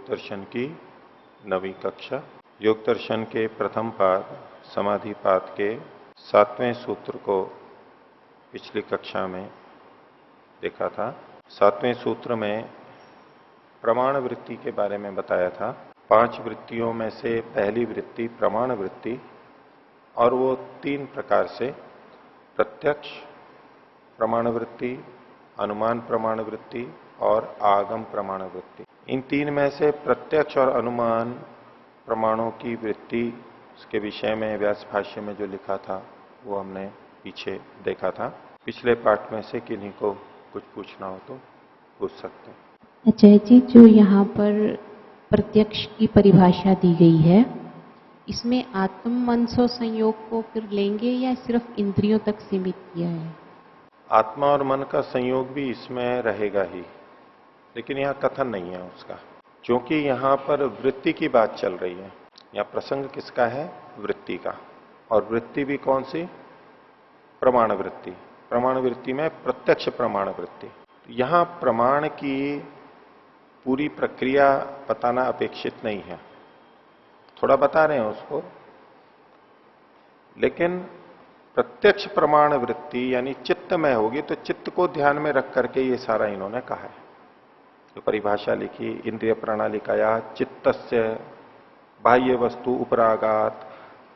दर्शन की 9वीं कक्षा। योग दर्शन के प्रथम पाद समाधि पाद के 7वें सूत्र को पिछली कक्षा में देखा था। 7वें सूत्र में प्रमाण वृत्ति के बारे में बताया था। 5 वृत्तियों में से पहली वृत्ति प्रमाण वृत्ति, और वो 3 प्रकार से प्रत्यक्ष प्रमाण वृत्ति, अनुमान प्रमाण वृत्ति और आगम प्रमाण वृत्ति। इन 3 में से प्रत्यक्ष और अनुमान प्रमाणों की वृत्ति के विषय में व्यास भाष्य में जो लिखा था वो हमने पीछे देखा था। पिछले पाठ में से किन्हीं को कुछ पूछना हो तो पूछ सकते हैं। अजय जी, जो यहाँ पर प्रत्यक्ष की परिभाषा दी गई है, इसमें आत्म मनसो संयोग को फिर लेंगे या सिर्फ इंद्रियों तक सीमित किया है? आत्मा और मन का संयोग भी इसमें रहेगा ही, लेकिन यहाँ कथन नहीं है उसका, क्योंकि यहाँ पर वृत्ति की बात चल रही है। यहाँ प्रसंग किसका है? वृत्ति का। और वृत्ति भी कौन सी? प्रमाण वृत्ति। प्रमाण वृत्ति में प्रत्यक्ष प्रमाण वृत्ति। यहाँ प्रमाण की पूरी प्रक्रिया बताना अपेक्षित नहीं है, थोड़ा बता रहे हैं उसको, लेकिन प्रत्यक्ष प्रमाण वृत्ति यानी चित्त में होगी, तो चित्त को ध्यान में रख करके ये सारा इन्होंने कहा है। तो परिभाषा लिखी, इंद्रिय प्रणालिकाया चित्तस्य बाह्य वस्तु उपरागात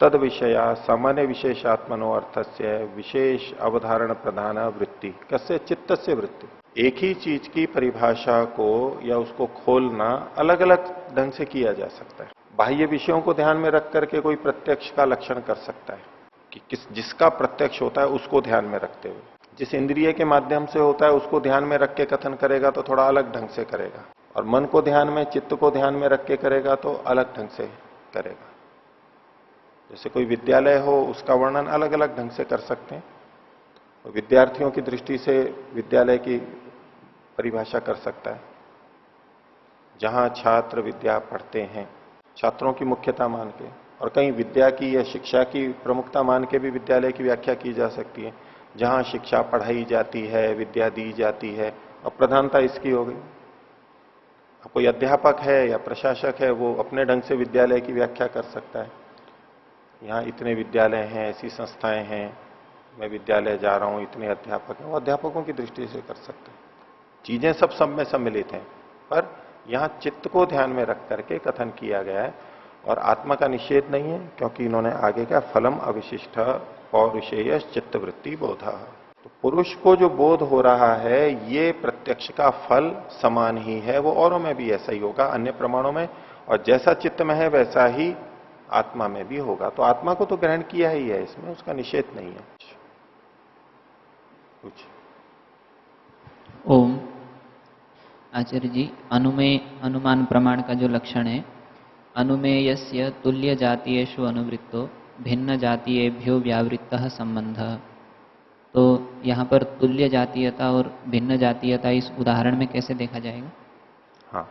तद विषया सामान्य विशेषात्मनो अर्थस्य विशेष अवधारण प्रधान वृत्ति कस्य चित्तस्य वृत्ति। एक ही चीज की परिभाषा को या उसको खोलना अलग अलग ढंग से किया जा सकता है। बाह्य विषयों को ध्यान में रख करके कोई प्रत्यक्ष का लक्षण कर सकता है कि जिसका प्रत्यक्ष होता है उसको ध्यान में रखते हुए। जिस इंद्रिय के माध्यम से होता है उसको ध्यान में रख के कथन करेगा तो थोड़ा अलग ढंग से करेगा, और मन को ध्यान में, चित्त को ध्यान में रख के करेगा तो अलग ढंग से करेगा। जैसे कोई विद्यालय हो, उसका वर्णन अलग अलग ढंग से कर सकते हैं। तो विद्यार्थियों की दृष्टि से विद्यालय की परिभाषा कर सकता है। जहां छात्र विद्या पढ़ते हैं, छात्रों की मुख्यता मान के, और कहीं विद्या की या शिक्षा की प्रमुखता मान के भी विद्यालय की व्याख्या की जा सकती है। जहां शिक्षा पढ़ाई जाती है, विद्या दी जाती है, और प्रधानता इसकी हो गई। कोई अध्यापक है या प्रशासक है, वो अपने ढंग से विद्यालय की व्याख्या कर सकता है। यहाँ इतने विद्यालय हैं, ऐसी संस्थाएं हैं, मैं विद्यालय जा रहा हूं, इतने अध्यापक हैं, वो अध्यापकों की दृष्टि से कर सकते हैं। चीजें सब में सम्मिलित हैं, पर यहां चित्त को ध्यान में रख करके कथन किया गया है। और आत्मा का निषेध नहीं है, क्योंकि इन्होंने आगे का फलम अविशिष्ट पौरुषेय चित्तवृत्ति बोधा। तो पुरुष को जो बोध हो रहा है ये प्रत्यक्ष का फल समान ही है, वो औरों में भी ऐसा ही होगा, अन्य प्रमाणों में, और जैसा चित्त में है वैसा ही आत्मा में भी होगा। तो आत्मा को तो ग्रहण किया ही है, इसमें उसका निषेध नहीं है कुछ। ओम। आचार्य जी, अनुमेय अनुमान प्रमाण का जो लक्षण है, अनुमेयस्य तुल्य जातीयेषु अनुवृत्तो भिन्न जातीयेभ्यो व्यावृत्तः संबंधः। तो यहाँ पर तुल्य जातीयता और भिन्न जातीयता इस उदाहरण में कैसे देखा जाएगा? हाँ,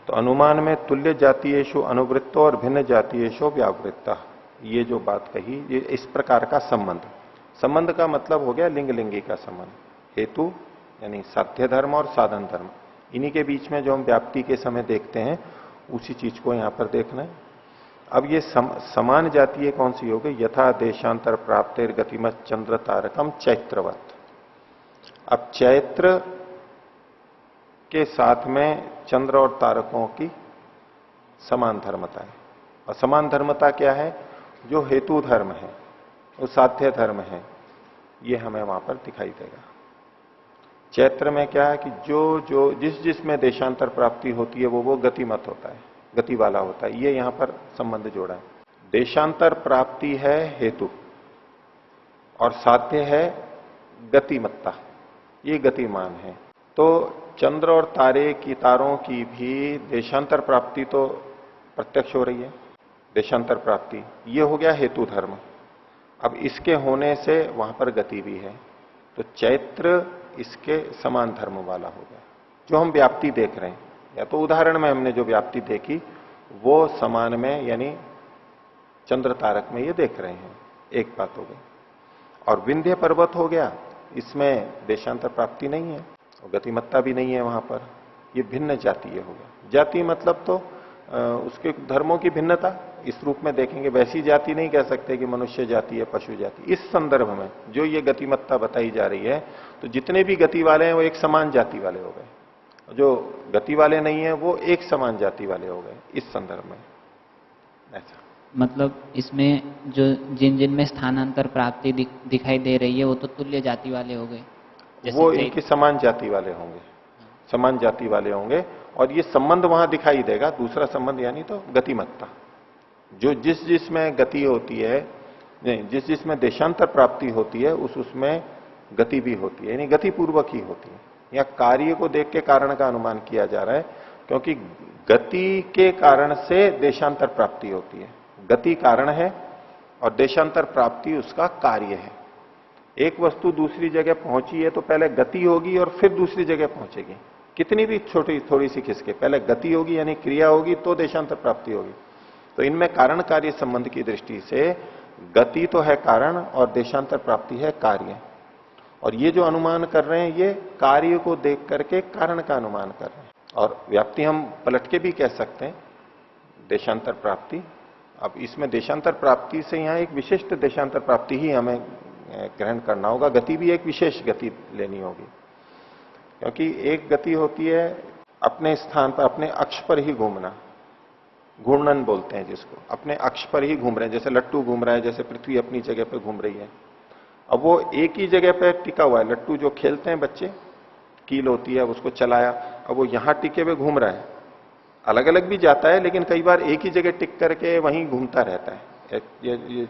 तो अनुमान में तुल्य जातीयेषु अनुवृत्तो और भिन्न जातीयेषु व्यावृत्तः, ये जो बात कही, ये इस प्रकार का संबंध। संबंध का मतलब हो गया लिंग लिंगी का संबंध। हेतु यानी साध्य धर्म और साधन धर्म, इन्हीं के बीच में जो हम व्याप्ति के समय देखते हैं उसी चीज को यहां पर देखना है। अब ये समान जातीय कौन सी हो गई? यथा देशांतर प्राप्तिर गतिमत चंद्र तारकम चैत्रवत। अब चैत्र के साथ में चंद्र और तारकों की समान धर्मता है। और समान धर्मता क्या है? जो हेतु धर्म है, वो साध्य धर्म है, ये हमें वहां पर दिखाई देगा। चैत्र में क्या है कि जो जिस में देशांतर प्राप्ति होती है वो गतिमत होता है, गति वाला होता है। ये यहां पर संबंध जोड़ा है। देशांतर प्राप्ति है हेतु और साध्य है गतिमत्ता, ये गतिमान है। तो चंद्र और तारों की भी देशांतर प्राप्ति तो प्रत्यक्ष हो रही है। देशांतर प्राप्ति ये हो गया हेतु धर्म। अब इसके होने से वहां पर गति भी है, तो चैत्र इसके समान धर्म वाला हो गया। जो हम व्याप्ति देख रहे हैं, या तो उदाहरण में हमने जो व्याप्ति देखी वो समान में यानी चंद्र तारक में ये देख रहे हैं, एक बात हो गई। और विंध्य पर्वत हो गया, इसमें देशांतर प्राप्ति नहीं है और गतिमत्ता भी नहीं है वहां पर, ये भिन्न जातीय हो गया। जाति मतलब तो उसके धर्मों की भिन्नता, इस रूप में देखेंगे। वैसी जाति नहीं कह सकते कि मनुष्य जाति है, पशु जाति। इस संदर्भ में जो ये गतिमत्ता बताई जा रही है, तो जितने भी गति वाले हैं वो एक समान जाति वाले हो गए, जो गति वाले नहीं है वो एक समान जाति वाले हो गए इस संदर्भ में। ऐसा मतलब इसमें जो जिन जिन में स्थानांतर प्राप्ति दिखाई दे रही है वो तो तुल्य जाति वाले हो गए, वो इनकी समान जाति वाले होंगे, समान जाति वाले होंगे। और ये संबंध वहां दिखाई देगा, दूसरा संबंध यानी तो गतिमत्ता, जो जिस जिसमें गति होती है, नहीं जिस जिसमें देशांतर प्राप्ति होती है उसमें गति भी होती है, यानी गति पूर्वक ही होती है। या कार्य को देख के कारण का अनुमान किया जा रहा है, क्योंकि गति के कारण से देशांतर प्राप्ति होती है। गति कारण है और देशांतर प्राप्ति उसका कार्य है। एक वस्तु दूसरी जगह पहुंची है तो पहले गति होगी और फिर दूसरी जगह पहुंचेगी। कितनी भी छोटी थोड़ी सी खिसके, पहले गति होगी यानी क्रिया होगी तो देशांतर प्राप्ति होगी। तो इनमें कारण कार्य संबंध की दृष्टि से गति तो है कारण और देशांतर प्राप्ति है कार्य। और ये जो अनुमान कर रहे हैं ये कार्य को देख करके कारण का अनुमान कर रहे हैं। और व्याप्ति हम पलट के भी कह सकते हैं, देशांतर प्राप्ति। अब इसमें देशांतर प्राप्ति से यहां एक विशिष्ट देशांतर प्राप्ति ही हमें ग्रहण करना होगा। गति भी एक विशेष गति लेनी होगी, क्योंकि एक गति होती है अपने स्थान पर, अपने अक्ष पर ही घूमना, घूर्णन बोलते हैं जिसको। अपने अक्ष पर ही घूम रहे हैं, जैसे लट्टू घूम रहा है, जैसे पृथ्वी अपनी जगह पर घूम रही है। अब वो एक ही जगह पर टिका हुआ है। लट्टू जो खेलते हैं बच्चे, कील होती है, उसको चलाया, अब वो यहां टिके हुए घूम रहा है। अलग अलग भी जाता है लेकिन कई बार एक ही जगह टिक करके वहीं घूमता रहता है। ये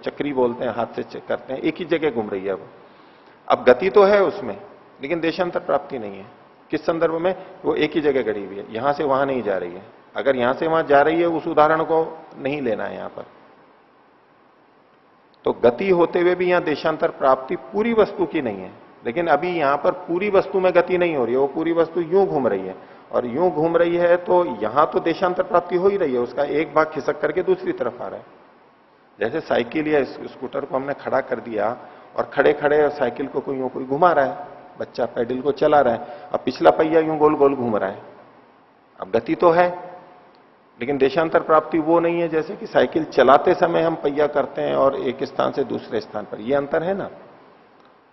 चक्री बोलते हैं, हाथ से चेक करते हैं, एक ही जगह घूम रही है वो। अब गति तो है उसमें लेकिन देशांतर प्राप्ति नहीं है। किस संदर्भ में? वो एक ही जगह गड़ी हुई है, यहां से वहां नहीं जा रही है। अगर यहां से वहां जा रही है उस उदाहरण को नहीं लेना है यहां पर। तो गति होते हुए भी यहां देशांतर प्राप्ति पूरी वस्तु की नहीं है, लेकिन अभी यहां पर पूरी वस्तु में गति नहीं हो रही है, वो पूरी वस्तु यूं घूम रही है। और यूं घूम रही है तो यहां तो देशांतर प्राप्ति हो ही रही है, उसका एक भाग खिसक करके दूसरी तरफ आ रहा है। जैसे साइकिल या स्कूटर को हमने खड़ा कर दिया और खड़े खड़े साइकिल को कोई घुमा रहा है, बच्चा पैडल को चला रहा है, अब पिछला पहिया यूं गोल गोल घूम रहा है। अब गति तो है लेकिन देशांतर प्राप्ति वो नहीं है जैसे कि साइकिल चलाते समय हम पहिया करते हैं और एक स्थान से दूसरे स्थान पर, ये अंतर है ना।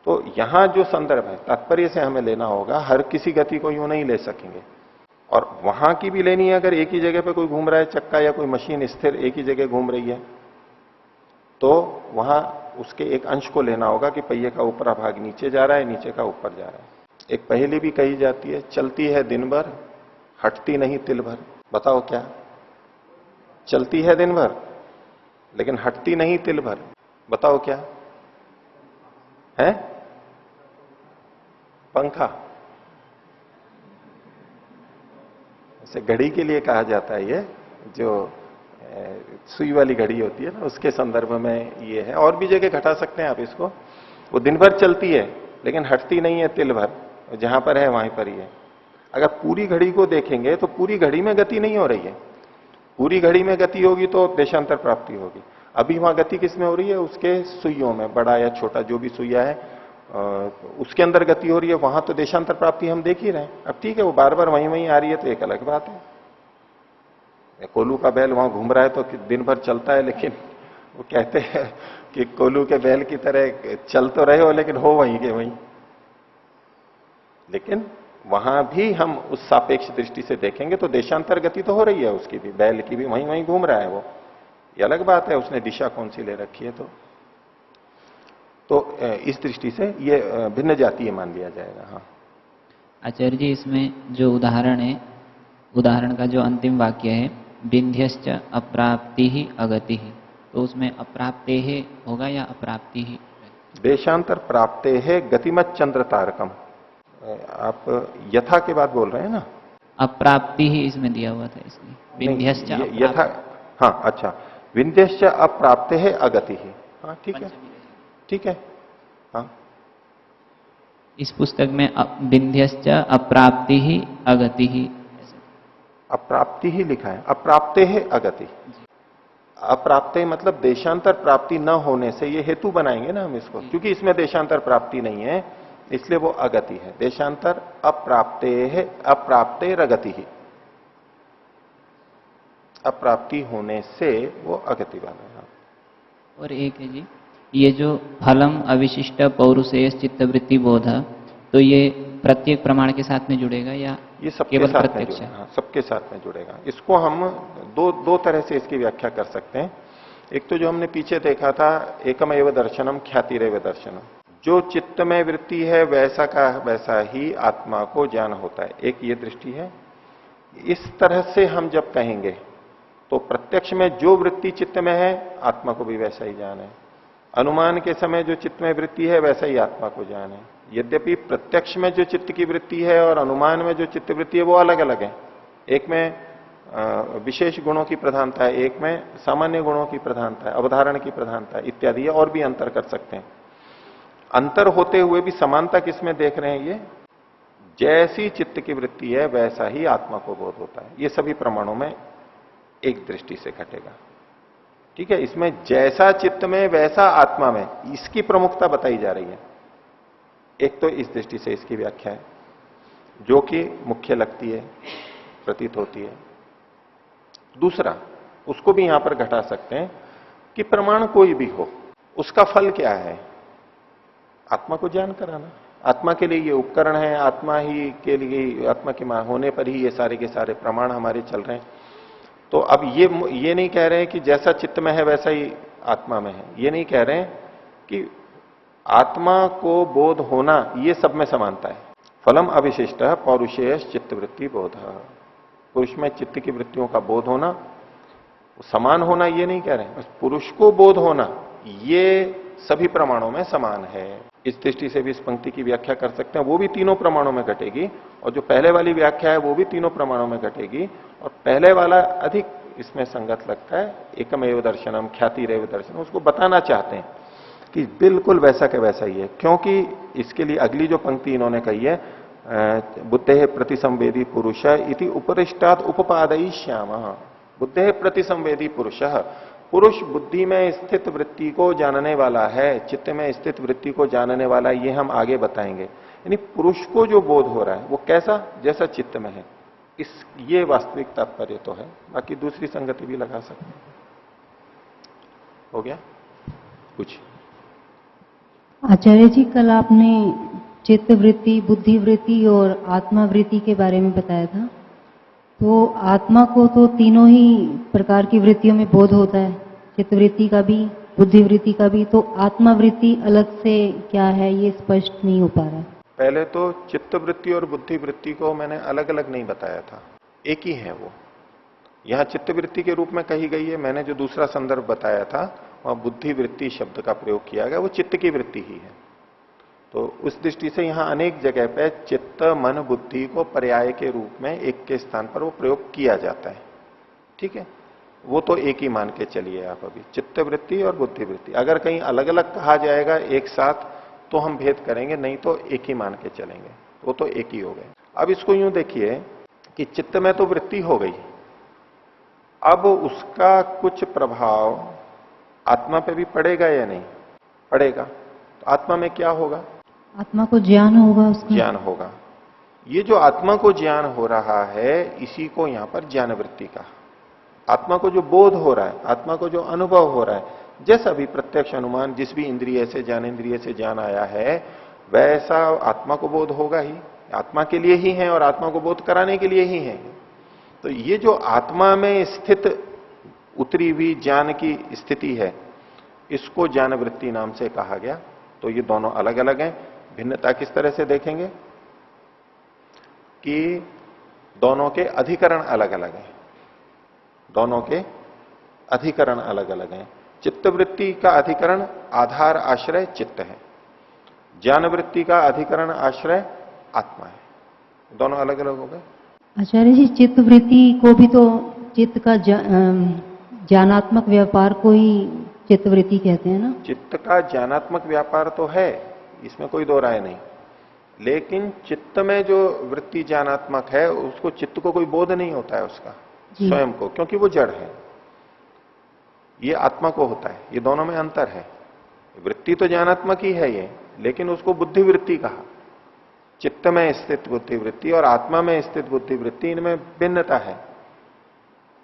तो यहां जो संदर्भ है तात्पर्य से हमें लेना होगा, हर किसी गति को यूं नहीं ले सकेंगे। और वहां की भी लेनी है, अगर एक ही जगह पे कोई घूम रहा है चक्का या कोई मशीन स्थिर एक ही जगह घूम रही है, तो वहां उसके एक अंश को लेना होगा कि पहिए का ऊपरा भाग नीचे जा रहा है, नीचे का ऊपर जा रहा है। एक पहेली भी कही जाती है, चलती है दिन भर हटती नहीं तिल भर। बताओ क्या? चलती है दिन भर लेकिन हटती नहीं तिल भर। बताओ क्या है? पंखा। ऐसे घड़ी के लिए कहा जाता है, ये जो सुई वाली घड़ी होती है ना, उसके संदर्भ में ये है। और भी जगह घटा सकते हैं आप इसको। वो दिन भर चलती है लेकिन हटती नहीं है तिल भर, जहां पर है वहीं पर ही है। अगर पूरी घड़ी को देखेंगे तो पूरी घड़ी में गति नहीं हो रही है। पूरी घड़ी में गति होगी तो देशांतर प्राप्ति होगी। अभी वहां गति किसमें हो रही है? उसके सुइयों में, बड़ा या छोटा जो भी सुइया है उसके अंदर गति हो रही है। वहां तो देशांतर प्राप्ति हम देख ही रहे हैं। अब ठीक है, वो बार बार वहीं आ रही है तो एक अलग बात है। कोल्हू का बैल वहां घूम रहा है तो दिन भर चलता है, लेकिन वो कहते हैं कि कोल्हू के बैल की तरह चल तो रहे हो लेकिन हो वहीं के वहीं। लेकिन वहां भी हम उस सापेक्ष दृष्टि से देखेंगे तो देशांतर गति तो हो रही है उसकी भी, बैल की भी वहीं घूम रहा है वो। ये अलग बात है उसने दिशा कौन सी ले रखी है। तो इस दृष्टि से ये भिन्न जातीय मान लिया जाएगा। हाँ आचार्य जी, इसमें जो उदाहरण है, उदाहरण का जो अंतिम वाक्य है विंध्यश्च अप्राप्ति ही अगति ही, तो उसमें अप्राप्ते है होगा या अप्राप्ति ही? देशांतर प्राप्ते है गतिमत चंद्र तारकम। आप यथा के बाद बोल रहे हैं ना? अप्राप्ति ही इसमें दिया हुआ था, इसलिए विंध्यश्च यथा। हाँ अच्छा, विंध्यश्च अप्राप्ते है अगति ही। हाँ ठीक है, ठीक है। हाँ इस पुस्तक में विंध्यश्च अप्राप्ति ही अगति ही, अप्राप्ति ही लिखा है, अप्राप्ते है अगति। अप्राप्ते मतलब देशांतर प्राप्ति न होने से, ये हेतु बनाएंगे ना हम इसको, क्योंकि इसमें देशांतर प्राप्ति नहीं है इसलिए वो अगति है। देशांतर अप्राप्ते है, अप्राप्ते रगति ही, अप्राप्ति होने से वो अगति वाला है। और एक है जी, ये जो फलम अविशिष्ट पौरुषेय चित्तवृत्ति बोध, तो ये प्रत्येक प्रमाण के साथ में जुड़ेगा या ये सबके केवल साथ में प्रत्यक्ष? जुड़ेगा? हाँ, सबके साथ में जुड़ेगा। इसको हम दो तरह से इसकी व्याख्या कर सकते हैं। एक तो जो हमने पीछे देखा था, एकमेव दर्शनम ख्यातिरेव दर्शनम, जो चित्त में वृत्ति है वैसा का वैसा ही आत्मा को ज्ञान होता है, एक ये दृष्टि है। इस तरह से हम जब कहेंगे तो प्रत्यक्ष में जो वृत्ति चित्त में है आत्मा को भी वैसा ही ज्ञान है, अनुमान के समय जो चित्त में वृत्ति है वैसा ही आत्मा को ज्ञान है। यद्यपि प्रत्यक्ष में जो चित्त की वृत्ति है और अनुमान में जो चित्त वृत्ति है वो अलग अलग है। एक में विशेष गुणों की प्रधानता है, एक में सामान्य गुणों की प्रधानता है, अवधारण की प्रधानता है इत्यादि, और भी अंतर कर सकते हैं। अंतर होते हुए भी समानता किसमें देख रहे हैं? ये जैसी चित्त की वृत्ति है वैसा ही आत्मा को बोध होता है। ये सभी प्रमाणों में एक दृष्टि से घटेगा। ठीक है, इसमें जैसा चित्त में वैसा आत्मा में, इसकी प्रमुखता बताई जा रही है। एक तो इस दृष्टि से इसकी व्याख्या है जो कि मुख्य लगती है, प्रतीत होती है। दूसरा, उसको भी यहां पर घटा सकते हैं कि प्रमाण कोई भी हो, उसका फल क्या है? आत्मा को ज्ञान कराना। आत्मा के लिए ये उपकरण है, आत्मा ही के लिए, आत्मा के होने पर ही ये सारे के सारे प्रमाण हमारे चल रहे हैं। तो अब ये नहीं कह रहे हैं कि जैसा चित्त में है वैसा ही आत्मा में है, ये नहीं कह रहे हैं कि आत्मा को बोध होना ये सब में समानता है। फलम अविशिष्ट पौरुषेय चित्तवृत्ति बोध, पुरुष में चित्त की वृत्तियों का बोध होना, समान होना ये नहीं कह रहे हैं, बस पुरुष को बोध होना ये सभी प्रमाणों में समान है। इस दृष्टि से भी इस पंक्ति की व्याख्या कर सकते हैं। वो भी तीनों प्रमाणों में घटेगी, और जो पहले वाली व्याख्या है वो भी तीनों प्रमाणों में घटेगी, और पहले वाला अधिक इसमें संगत लगता है। एकमेव दर्शनम ख्यातिरेव दर्शनम, उसको बताना चाहते हैं कि बिल्कुल वैसा के वैसा ही है। क्योंकि इसके लिए अगली जो पंक्ति इन्होंने कही है, बुद्धे प्रतिसंवेदी पुरुष इति उपरिष्टात उपपादयी श्याम, बुद्धे प्रतिसंवेदी पुरुष, पुरुष बुद्धि में स्थित वृत्ति को जानने वाला है, चित्त में स्थित वृत्ति को जानने वाला, ये हम आगे बताएंगे। यानी पुरुष को जो बोध हो रहा है वो कैसा? जैसा चित्त में है। ये वास्तविक तात्पर्य तो है, बाकी दूसरी संगति भी लगा सकते हैं। हो गया कुछ? आचार्य जी, कल आपने चित्त वृत्ति, बुद्धि वृत्ति और आत्मा वृत्ति के बारे में बताया था। तो आत्मा को तो तीनों ही प्रकार की वृत्तियों में बोध होता है, चित्त वृत्ति का भी, बुद्धि वृत्ति का भी। तो आत्मा वृत्ति अलग से क्या है, ये स्पष्ट नहीं हो पा रहा है। पहले तो चित्त वृत्ति और बुद्धि वृत्ति को मैंने अलग अलग नहीं बताया था, एक ही है वो। यहां चित्त वृत्ति के रूप में कही गई है, मैंने जो दूसरा संदर्भ बताया था वहां बुद्धि वृत्ति शब्द का प्रयोग किया गया, वो चित्त की वृत्ति ही है। तो उस दृष्टि से यहां अनेक जगह पे चित्त मन बुद्धि को पर्याय के रूप में एक के स्थान पर वो प्रयोग किया जाता है। ठीक है, वो तो एक ही मान के चलिए आप। अभी चित्त वृत्ति और बुद्धि वृत्ति अगर कहीं अलग अलग कहा जाएगा एक साथ तो हम भेद करेंगे, नहीं तो एक ही मान के चलेंगे, वो तो एक ही हो गए। अब इसको यूं देखिए कि चित्त में तो वृत्ति हो गई, अब उसका कुछ प्रभाव आत्मा पे भी पड़ेगा या नहीं पड़ेगा? तो आत्मा में क्या होगा? आत्मा को ज्ञान होगा, उसका ज्ञान होगा। ये जो आत्मा को ज्ञान हो रहा है इसी को यहां पर ज्ञान वृत्ति का, आत्मा को जो बोध हो रहा है, आत्मा को जो अनुभव हो रहा है, जैसा भी प्रत्यक्ष अनुमान जिस भी इंद्रिय से ज्ञानेन्द्रिय से ज्ञान आया है वैसा आत्मा को बोध होगा ही, आत्मा के लिए ही है और आत्मा को बोध कराने के लिए ही है। तो ये जो आत्मा में स्थित उतरी हुई ज्ञान की स्थिति है इसको ज्ञान वृत्ति नाम से कहा गया। तो ये दोनों अलग अलग हैं। भिन्नता किस तरह से देखेंगे कि दोनों के अधिकरण अलग अलग हैं, दोनों के अधिकरण अलग अलग हैं। चित्त वृत्ति का अधिकरण आधार आश्रय चित्त है, ज्ञान वृत्ति का अधिकरण आश्रय आत्मा है, दोनों अलग अलग हो गए। आचार्य जी, चित्त वृत्ति को भी तो चित्त का ज्ञानात्मक व्यापार को ही चित्त वृत्ति कहते हैं ना? चित्त का ज्ञानात्मक व्यापार तो है, इसमें कोई दो राय नहीं, लेकिन चित्त में जो वृत्ति ज्ञानात्मक है उसको चित्त को कोई बोध नहीं होता है उसका स्वयं को, क्योंकि वो जड़ है। ये आत्मा को होता है, ये दोनों में अंतर है। वृत्ति तो ज्ञानात्मक ही है ये, लेकिन उसको बुद्धि वृत्ति कहा, चित्त में स्थित बुद्धि वृत्ति और आत्मा में स्थित बुद्धि वृत्ति, इनमें भिन्नता है।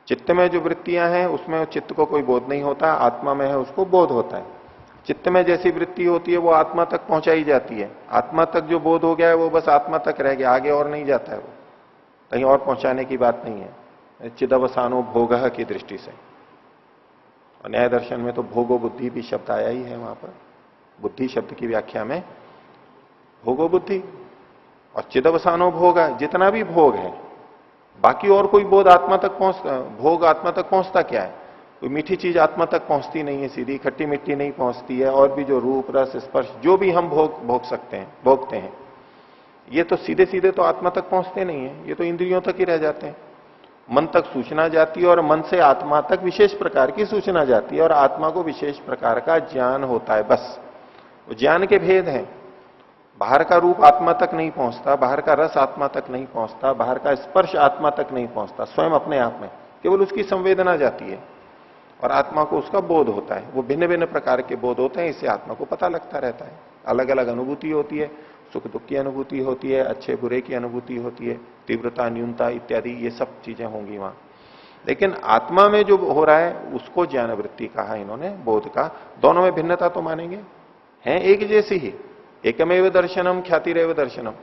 चित्त में जो वृत्तियां हैं उसमें चित्त को कोई बोध नहीं होता, आत्मा में है उसको बोध होता है। चित्त में जैसी वृत्ति होती है वो आत्मा तक पहुंचाई जाती है, आत्मा तक जो बोध हो गया है वो बस आत्मा तक रह गया, आगे और नहीं जाता है, वो कहीं और पहुंचाने की बात नहीं है। चिदवसानो भोग की दृष्टि से, और न्याय दर्शन में तो भोगो बुद्धि भी शब्द आया ही है वहां पर, बुद्धि शब्द की व्याख्या में भोगो बुद्धि और चिदवसानो भोग, जितना भी भोग है, बाकी और कोई बोध आत्मा तक भोग आत्मा तक पहुंचता क्या है? कोई मीठी चीज आत्मा तक पहुंचती नहीं है, सीधी खट्टी मिट्टी नहीं पहुंचती है, और भी जो रूप रस स्पर्श जो भी हम भोग सकते हैं, भोगते हैं, ये तो सीधे सीधे तो आत्मा तक पहुंचते नहीं है, ये तो इंद्रियों तक ही रह जाते हैं। मन तक सूचना जाती है और मन से आत्मा तक विशेष प्रकार की सूचना जाती है और आत्मा को विशेष प्रकार का ज्ञान होता है, बस वो ज्ञान के भेद हैं। बाहर का रूप आत्मा तक नहीं पहुंचता, बाहर का रस आत्मा तक नहीं पहुंचता, बाहर का स्पर्श आत्मा तक नहीं पहुंचता, स्वयं अपने आप में केवल उसकी संवेदना जाती है और आत्मा को उसका बोध होता है। वो भिन्न भिन्न प्रकार के बोध होते हैं, इससे आत्मा को पता लगता रहता है। अलग अलग अनुभूति होती है, सुख दुख की अनुभूति होती है, अच्छे बुरे की अनुभूति होती है, तीव्रता न्यूनता इत्यादि ये सब चीजें होंगी वहां। लेकिन आत्मा में जो हो रहा है उसको ज्ञान वृत्ति कहा इन्होंने, बोध का। दोनों में भिन्नता तो मानेंगे, हैं एक जैसी ही, एकमेव दर्शनम ख्यातिरेव दर्शनम।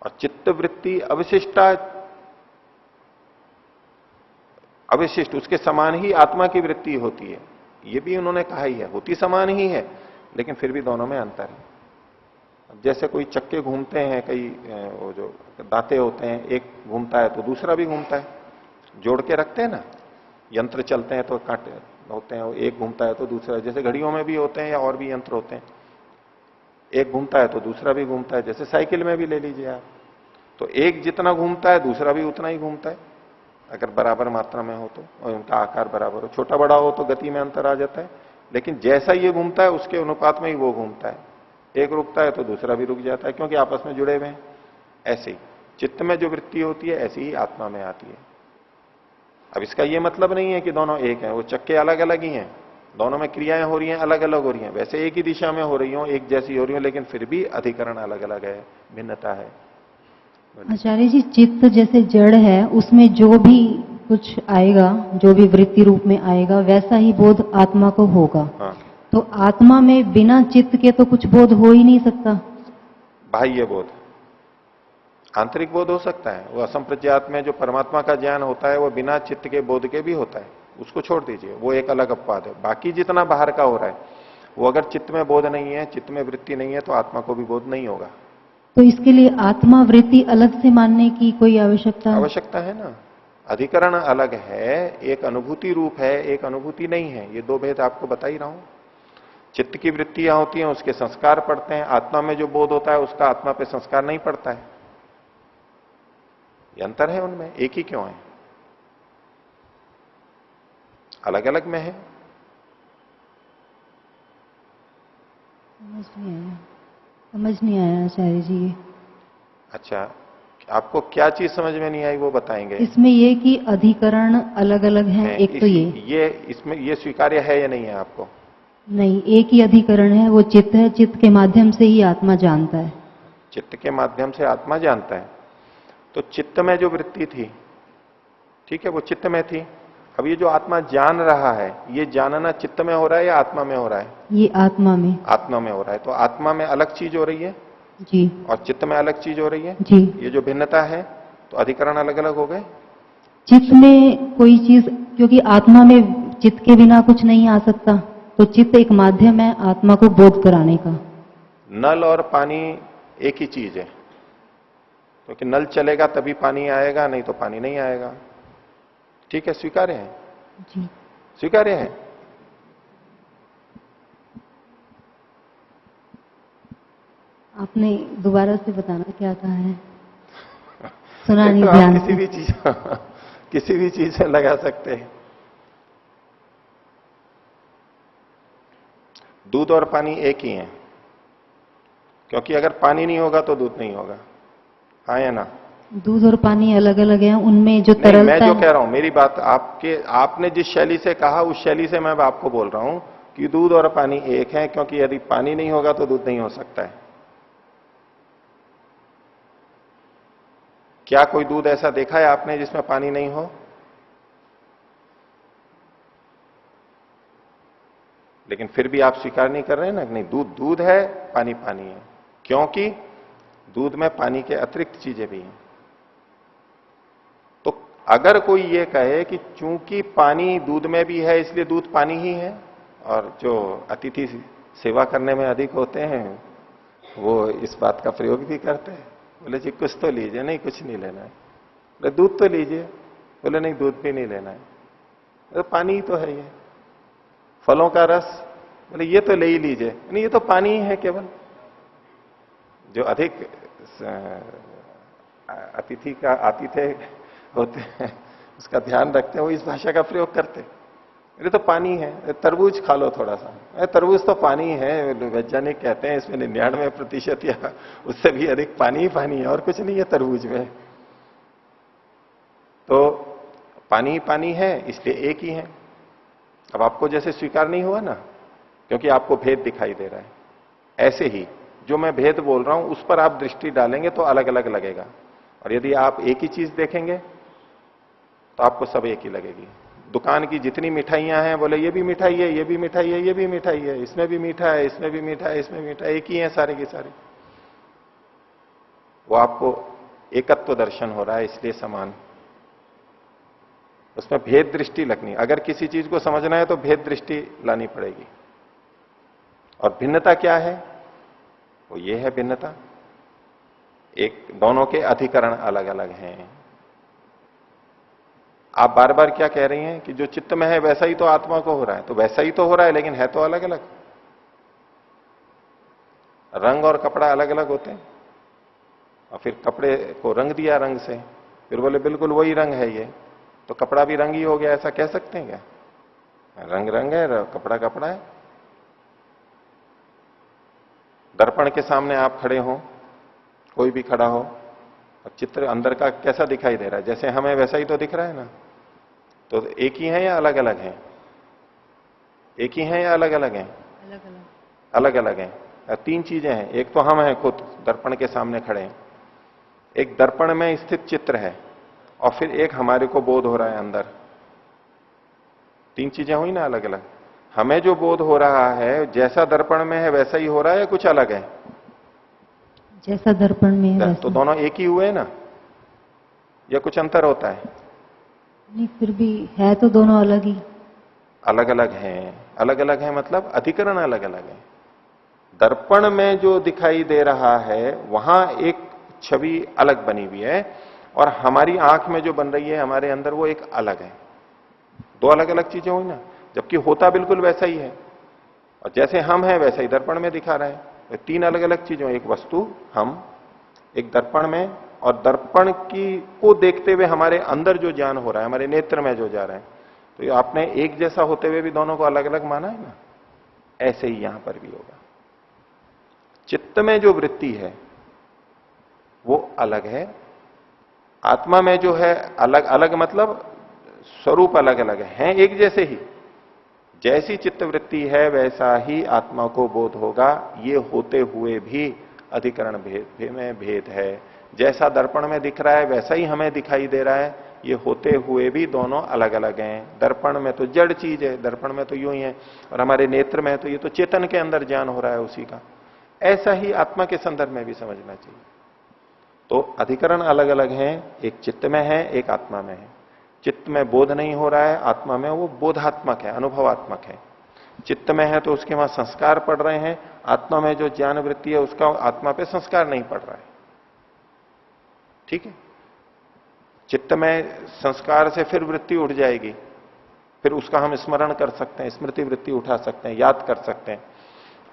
और चित्त वृत्ति अविशिष्टा, अविशिष्ट उसके समान ही आत्मा की वृत्ति होती है, ये भी उन्होंने कहा ही है, होती समान ही है, लेकिन फिर भी दोनों में अंतर है। अब जैसे कोई चक्के घूमते हैं, कई वो जो दांते होते हैं, एक घूमता है तो दूसरा भी घूमता है, जोड़ के रखते हैं ना, यंत्र चलते हैं तो कांटे होते हैं, एक घूमता है तो दूसरा, जैसे घड़ियों में भी होते हैं या और भी यंत्र होते हैं, एक घूमता है तो दूसरा भी घूमता है। जैसे साइकिल में भी ले लीजिए आप, तो एक जितना घूमता है दूसरा भी उतना ही घूमता है, अगर बराबर मात्रा में हो तो, और उनका आकार बराबर हो। छोटा बड़ा हो तो गति में अंतर आ जाता है, लेकिन जैसा ये घूमता है उसके अनुपात में ही वो घूमता है। एक रुकता है तो दूसरा भी रुक जाता है, क्योंकि आपस में जुड़े हुए हैं। ऐसे ही चित्त में जो वृत्ति होती है ऐसी ही आत्मा में आती है। अब इसका ये मतलब नहीं है कि दोनों एक हैं, वो चक्के अलग अलग ही हैं, दोनों में क्रियाएं हो रही हैं, अलग अलग हो रही हैं, वैसे एक ही दिशा में हो रही हो, एक जैसी हो रही हो, लेकिन फिर भी अधिकरण अलग अलग है, भिन्नता है। आचार्य जी, चित्त जैसे जड़ है, उसमें जो भी कुछ आएगा, जो भी वृत्ति रूप में आएगा, वैसा ही बोध आत्मा को होगा। हाँ। तो आत्मा में बिना चित्त के तो कुछ बोध हो ही नहीं सकता। बाह्य बोध, आंतरिक बोध हो सकता है, वो असंप्रज्ञात में जो परमात्मा का ज्ञान होता है वो बिना चित्त के बोध के भी होता है, उसको छोड़ दीजिए, वो एक अलग अपवाद है। बाकी जितना बाहर का हो रहा है वो अगर चित्त में बोध नहीं है, चित्त में वृत्ति नहीं है, तो आत्मा को भी बोध नहीं होगा। तो इसके लिए आत्मा वृत्ति अलग से मानने की कोई आवश्यकता है ना। अधिकरण अलग है, एक अनुभूति रूप है, एक अनुभूति नहीं है, ये दो भेद आपको बता ही रहा हूं। चित्त की वृत्तियां होती हैं, उसके संस्कार पड़ते हैं, आत्मा में जो बोध होता है उसका आत्मा पे संस्कार नहीं पड़ता है। ये अंतर है उनमें, एक ही क्यों है, अलग अलग में है। समझ नहीं आया आचार्य जी। अच्छा, आपको क्या चीज समझ में नहीं आई वो बताएंगे। इसमें ये कि अधिकरण अलग अलग हैं, एक तो ये इसमें ये स्वीकार्य है या नहीं है आपको? नहीं, एक ही अधिकरण है, वो चित्त है, चित्त के माध्यम से ही आत्मा जानता है। चित्त के माध्यम से आत्मा जानता है, तो चित्त में जो वृत्ति थी, ठीक है, वो चित्त में थी। अब ये जो आत्मा जान रहा है, ये जानना चित्त में हो रहा है या आत्मा में हो रहा है? ये आत्मा में हो रहा है। तो आत्मा में अलग चीज हो रही है जी, और चित्त में अलग चीज हो रही है जी। ये जो भिन्नता है, तो अधिकरण अलग अलग हो गए। चित्त में कोई चीज, क्योंकि आत्मा में चित्त के बिना कुछ नहीं आ सकता, तो चित्त एक माध्यम है आत्मा को बोध कराने का। नल और पानी एक ही चीज है, क्योंकि नल चलेगा तभी पानी आएगा, नहीं तो पानी नहीं आएगा। ठीक है, स्वीकार्य है जी, स्वीकार्य है। आपने दोबारा से बताना क्या कहा है, सुना नहीं तो ध्यान आप किसी भी चीज से लगा सकते हैं। दूध और पानी एक ही है, क्योंकि अगर पानी नहीं होगा तो दूध नहीं होगा, हाँ या ना? दूध और पानी अलग अलग है, उनमें जो तरलता, मैं जो कह रहा हूं, मेरी बात आपने जिस शैली से कहा उस शैली से मैं आपको बोल रहा हूं कि दूध और पानी एक है, क्योंकि यदि पानी नहीं होगा तो दूध नहीं हो सकता है। क्या कोई दूध ऐसा देखा है आपने जिसमें पानी नहीं हो? लेकिन फिर भी आप स्वीकार नहीं कर रहे हैं ना, नहीं दूध दूध है, पानी पानी है, क्योंकि दूध में पानी के अतिरिक्त चीजें भी हैं। तो अगर कोई ये कहे कि चूंकि पानी दूध में भी है इसलिए दूध पानी ही है, और जो अतिथि सेवा करने में अधिक होते हैं वो इस बात का प्रयोग भी करते हैं, बोले जी कुछ तो लीजिए, नहीं कुछ नहीं लेना है, बोले दूध तो लीजिए, बोले नहीं दूध भी नहीं लेना है, तो पानी ही तो है ये। फलों का रस, बोले ये तो ले ही लीजिए, नहीं ये तो पानी ही है केवल। जो अधिक अतिथि का आतिथ्य होते हैं उसका ध्यान रखते हैं, वो इस भाषा का प्रयोग करते हैं, ये तो पानी है, तरबूज खा लो थोड़ा सा, तरबूज तो पानी है, वैज्ञानिक कहते हैं इसमें 99% या उससे भी अधिक पानी ही पानी है और कुछ नहीं है तरबूज में। तो पानी ही पानी है इसलिए एक ही है। अब आपको जैसे स्वीकार नहीं हुआ ना, क्योंकि आपको भेद दिखाई दे रहा है, ऐसे ही जो मैं भेद बोल रहा हूं उस पर आप दृष्टि डालेंगे तो अलग अलग लगेगा, और यदि आप एक ही चीज देखेंगे तो आपको सब एक ही लगेगी। दुकान की जितनी मिठाइयां हैं, बोले ये भी मिठाई है, ये भी मिठाई है, ये भी मिठाई है, इसमें भी मीठा है, इसमें भी मीठा है, इसमें मीठा है, एक ही है सारे की सारी। वो आपको एकत्व दर्शन हो रहा है इसलिए समान, उसमें भेद दृष्टि लगनी। अगर किसी चीज को समझना है तो भेद दृष्टि लानी पड़ेगी। और भिन्नता क्या है? वो ये है भिन्नता, एक दोनों के अधिकरण अलग अलग हैं। आप बार बार क्या कह रही हैं कि जो चित्त में है वैसा ही तो आत्मा को हो रहा है, तो वैसा ही तो हो रहा है, लेकिन है तो अलग अलग। रंग और कपड़ा अलग अलग होते हैं, और फिर कपड़े को रंग दिया रंग से, फिर बोले बिल्कुल वही रंग है ये, तो कपड़ा भी रंग ही हो गया, ऐसा कह सकते हैं क्या? रंग रंग है, कपड़ा कपड़ा है। दर्पण के सामने आप खड़े हो, कोई भी खड़ा हो, अब चित्र अंदर का कैसा दिखाई दे रहा है? जैसे हमें वैसा ही तो दिख रहा है ना। तो एक ही है या अलग अलग है? एक ही है या अलग अलग है? अलग अलग। अलग अलग है। तीन चीजें हैं, एक तो हम हैं खुद दर्पण के सामने खड़े हैं, एक दर्पण में स्थित चित्र है, और फिर एक हमारे को बोध हो रहा है अंदर। तीन चीजें हुई ना अलग अलग। हमें जो बोध हो रहा है जैसा दर्पण में है वैसा ही हो रहा है या कुछ अलग है? जैसा दर्पण में है वैसा। तो दोनों एक ही हुए ना, या कुछ अंतर होता है? नहीं, फिर भी है तो दोनों अलग ही। अलग अलग हैं। अलग अलग है मतलब अधिकरण अलग अलग है। दर्पण में जो दिखाई दे रहा है वहां एक छवि अलग बनी हुई है, और हमारी आंख में जो बन रही है हमारे अंदर वो एक अलग है। दो अलग अलग चीजें हुई ना, जबकि होता बिल्कुल वैसा ही है, और जैसे हम हैं वैसा ही दर्पण में दिखा रहे हैं। तीन अलग अलग चीजों, एक वस्तु हम, एक दर्पण में, और दर्पण की को देखते हुए हमारे अंदर जो ज्ञान हो रहा है, हमारे नेत्र में जो जा रहा है। तो ये आपने एक जैसा होते हुए भी दोनों को अलग अलग माना है ना, ऐसे ही यहां पर भी होगा। चित्त में जो वृत्ति है वो अलग है, आत्मा में जो है अलग अलग, मतलब स्वरूप अलग अलग है, एक जैसे ही। जैसी चित्त वृत्ति है वैसा ही आत्मा को बोध होगा, ये होते हुए भी अधिकरण भेद में भेद है। जैसा दर्पण में दिख रहा है वैसा ही हमें दिखाई दे रहा है, ये होते हुए भी दोनों अलग अलग हैं। दर्पण में तो जड़ चीज है, दर्पण में तो यूं ही है, और हमारे नेत्र में तो ये तो चेतन के अंदर ज्ञान हो रहा है उसी का। ऐसा ही आत्मा के संदर्भ में भी समझना चाहिए। तो अधिकरण अलग अलग हैं, एक चित्त में है, एक आत्मा में है। चित्त में बोध नहीं हो रहा है, आत्मा में वो बोधात्मक है, अनुभवात्मक है। चित्त में है तो उसके वहां संस्कार पड़ रहे हैं, आत्मा में जो ज्ञान वृत्ति है उसका आत्मा पे संस्कार नहीं पड़ रहा है। ठीक है, चित्त में संस्कार से फिर वृत्ति उठ जाएगी, फिर उसका हम स्मरण कर सकते हैं, स्मृति वृत्ति उठा सकते हैं, याद कर सकते हैं।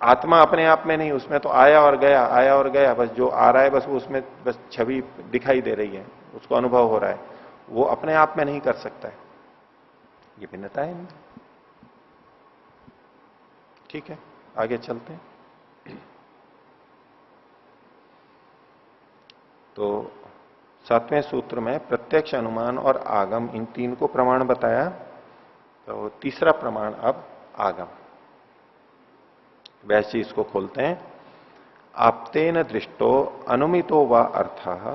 आत्मा अपने आप में नहीं, उसमें तो आया और गया, आया और गया, बस जो आ रहा है बस वो उसमें बस छवि दिखाई दे रही है, उसको अनुभव हो रहा है, वो अपने आप में नहीं कर सकता है। ये भिन्नता है। ठीक है, आगे चलते हैं। तो 7वें सूत्र में प्रत्यक्ष, अनुमान और आगम, इन तीन को प्रमाण बताया। तो तीसरा प्रमाण अब आगम। वैसे इसको खोलते हैं। आप्तेन दृष्टो अनुमितो व अर्थः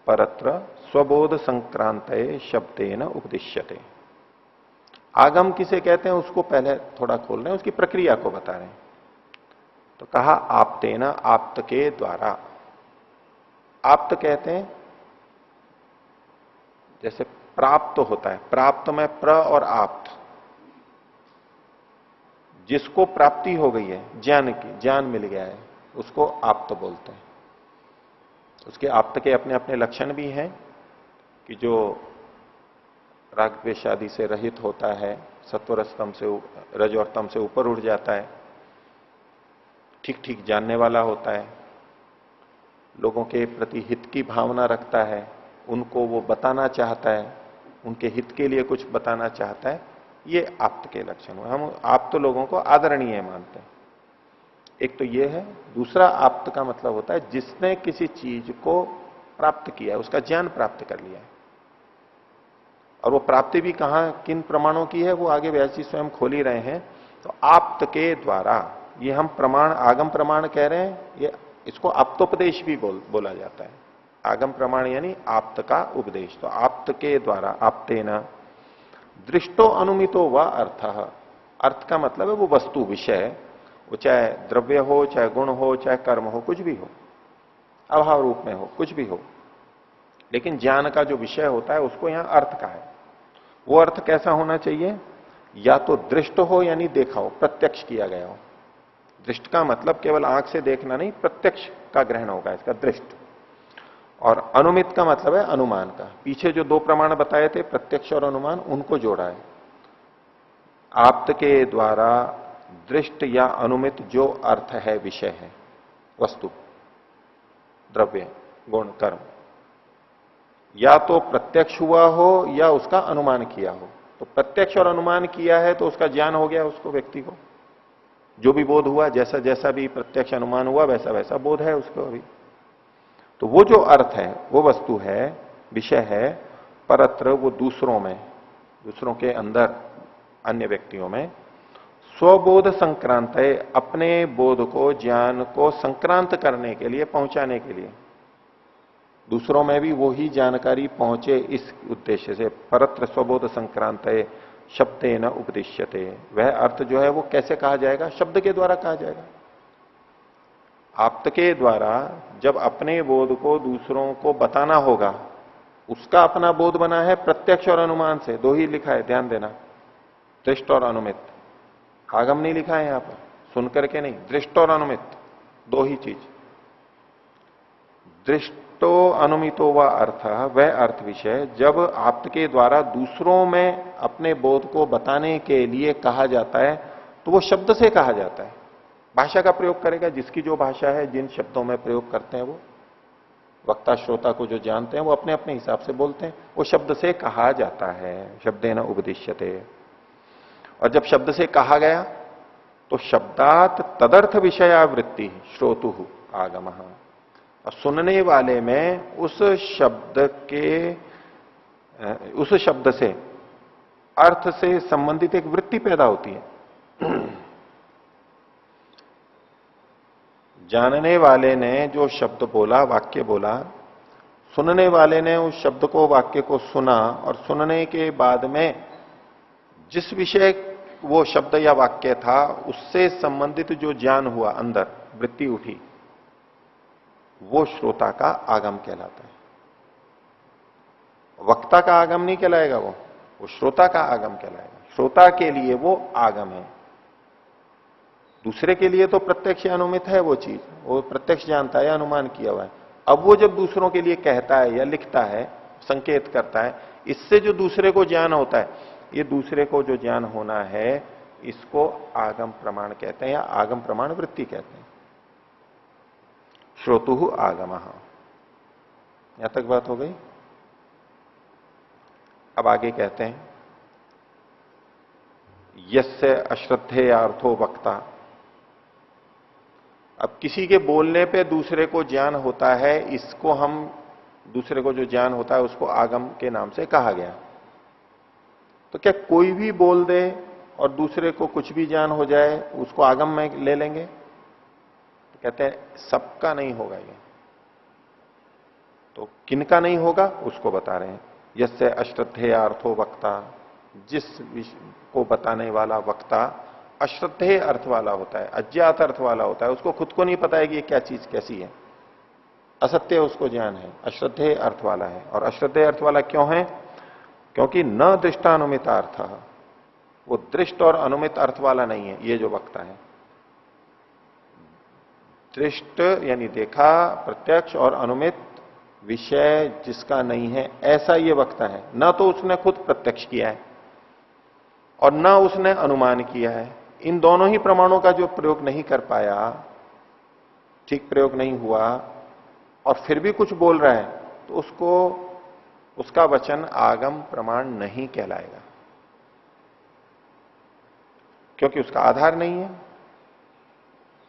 परत्र स्वबोध संक्रांत शब्देन उपदिश्यते। आगम किसे कहते हैं उसको पहले थोड़ा खोल रहे हैं, उसकी प्रक्रिया को बता रहे हैं। तो कहा आप्तेन, आप्त के द्वारा। आप्त कहते हैं जैसे प्राप्त होता है, प्राप्त में प्र और आप्त, जिसको प्राप्ति हो गई है ज्ञान की, ज्ञान मिल गया है, उसको आप्त बोलते हैं। उसके आप्त के अपने अपने लक्षण भी हैं कि जो राग द्वेष आदि से रहित होता है, सत्वरस्तम से रज और तम से ऊपर उठ जाता है, ठीक ठीक जानने वाला होता है, लोगों के प्रति हित की भावना रखता है, उनको वो बताना चाहता है, उनके हित के लिए कुछ बताना चाहता है, ये आप्त के लक्षण हुए। हम आप्त लोगों को आदरणीय मानते हैं। एक तो ये है। दूसरा आप्त का मतलब होता है जिसने किसी चीज को प्राप्त किया है, उसका ज्ञान प्राप्त कर लिया है। और वो प्राप्ति भी कहां किन प्रमाणों की है वो आगे व्यास जी स्वयं खोल ही रहे हैं। तो आप्त के द्वारा, ये हम प्रमाण आगम प्रमाण कह रहे हैं, ये इसको आप्तोपदेश भी बोला जाता है। आगम प्रमाण यानी आप्त का उपदेश। तो आप्त के द्वारा, आप्तेन दृष्टो अनुमितो व अर्थ। अर्थ का मतलब है वो वस्तु, विषय, वो चाहे द्रव्य हो, चाहे गुण हो, चाहे कर्म हो, कुछ भी हो, अभाव रूप में हो, कुछ भी हो, लेकिन ज्ञान का जो विषय होता है उसको यहां अर्थ का है। वो अर्थ कैसा होना चाहिए? या तो दृष्ट हो यानी देखा हो, प्रत्यक्ष किया गया हो। दृष्ट का मतलब केवल आंख से देखना नहीं, प्रत्यक्ष का ग्रहण होगा इसका दृष्ट। और अनुमित का मतलब है अनुमान का। पीछे जो दो प्रमाण बताए थे, प्रत्यक्ष और अनुमान, उनको जोड़ा है। आप्त के द्वारा दृष्ट या अनुमित जो अर्थ है, विषय है, वस्तु, द्रव्य, गुण, कर्म, या तो प्रत्यक्ष हुआ हो या उसका अनुमान किया हो। तो प्रत्यक्ष और अनुमान किया है तो उसका ज्ञान हो गया उसको, व्यक्ति को। जो भी बोध हुआ, जैसा जैसा भी प्रत्यक्ष अनुमान हुआ, वैसा वैसा बोध है उसको अभी। तो वो जो अर्थ है, वो वस्तु है, विषय है, परत्र वो दूसरों में, दूसरों के अंदर, अन्य व्यक्तियों में स्वबोध संक्रांत है, अपने बोध को, ज्ञान को संक्रांत करने के लिए, पहुंचाने के लिए, दूसरों में भी वो ही जानकारी पहुंचे, इस उद्देश्य से परत्र स्वबोध संक्रांत है शब्देन उपदिश्यते। वह अर्थ जो है वो कैसे कहा जाएगा? शब्द के द्वारा कहा जाएगा। आप्त के द्वारा जब अपने बोध को दूसरों को बताना होगा, उसका अपना बोध बना है प्रत्यक्ष और अनुमान से। दो ही लिखा है, ध्यान देना, दृष्ट और अनुमित। आगम नहीं लिखा है यहां पर, सुन करके नहीं, दृष्ट और अनुमित, दो ही चीज। दृष्टो अनुमितो व अर्थ, वह अर्थ विषय जब आप्त के द्वारा दूसरों में अपने बोध को बताने के लिए कहा जाता है, तो वो शब्द से कहा जाता है। भाषा का प्रयोग करेगा, जिसकी जो भाषा है, जिन शब्दों में प्रयोग करते हैं, वो वक्ता श्रोता को जो जानते हैं वो अपने अपने हिसाब से बोलते हैं, वो शब्द से कहा जाता है। शब्देन उपदिश्यते। और जब शब्द से कहा गया तो शब्दात तदर्थ विषयावृत्ति श्रोतु आगमः। और सुनने वाले में उस शब्द से, अर्थ से संबंधित एक वृत्ति पैदा होती है। जानने वाले ने जो शब्द बोला, वाक्य बोला, सुनने वाले ने उस शब्द को, वाक्य को सुना, और सुनने के बाद में जिस विषय वो शब्द या वाक्य था उससे संबंधित जो ज्ञान हुआ, अंदर वृत्ति उठी, वो श्रोता का आगम कहलाता है। वक्ता का आगम नहीं कहलाएगा, वो श्रोता का आगम कहलाएगा। श्रोता के लिए वो आगम है। दूसरे के लिए तो प्रत्यक्ष अनुमित है वो चीज, वो प्रत्यक्ष जानता है, अनुमान किया हुआ है। अब वो जब दूसरों के लिए कहता है या लिखता है, संकेत करता है, इससे जो दूसरे को ज्ञान होता है, ये दूसरे को जो ज्ञान होना है, इसको आगम प्रमाण कहते हैं या आगम प्रमाण वृत्ति कहते हैं। श्रोतु आगमः। यहां तक बात हो गई। अब आगे कहते हैं, यस्य अश्रद्धेय अर्थो वक्ता। अब किसी के बोलने पे दूसरे को ज्ञान होता है, इसको हम, दूसरे को जो ज्ञान होता है उसको आगम के नाम से कहा गया। तो क्या कोई भी बोल दे और दूसरे को कुछ भी ज्ञान हो जाए, उसको आगम में ले लेंगे? तो कहते हैं सबका नहीं होगा ये। तो किनका नहीं होगा उसको बता रहे हैं। यस्य अश्रद्धेय अर्थो वक्ता, जिस को बताने वाला वक्ता अश्रद्धेय अर्थ वाला होता है, अज्ञात अर्थ वाला होता है, उसको खुद को नहीं पता है कि ये क्या चीज कैसी है, असत्य उसको ज्ञान है, अश्रद्धेय अर्थ वाला है। और अश्रद्धेय अर्थ वाला क्यों है? क्योंकि न दृष्टानुमित अर्थ, वो दृष्ट और अनुमित अर्थ वाला नहीं है ये जो वक्ता है। दृष्ट यानी देखा, प्रत्यक्ष और अनुमित विषय जिसका नहीं है, ऐसा ये वक्ता है। न तो उसने खुद प्रत्यक्ष किया है और न उसने अनुमान किया है। इन दोनों ही प्रमाणों का जो प्रयोग नहीं कर पाया, ठीक प्रयोग नहीं हुआ, और फिर भी कुछ बोल रहा है, तो उसको उसका वचन आगम प्रमाण नहीं कहलाएगा, क्योंकि उसका आधार नहीं है,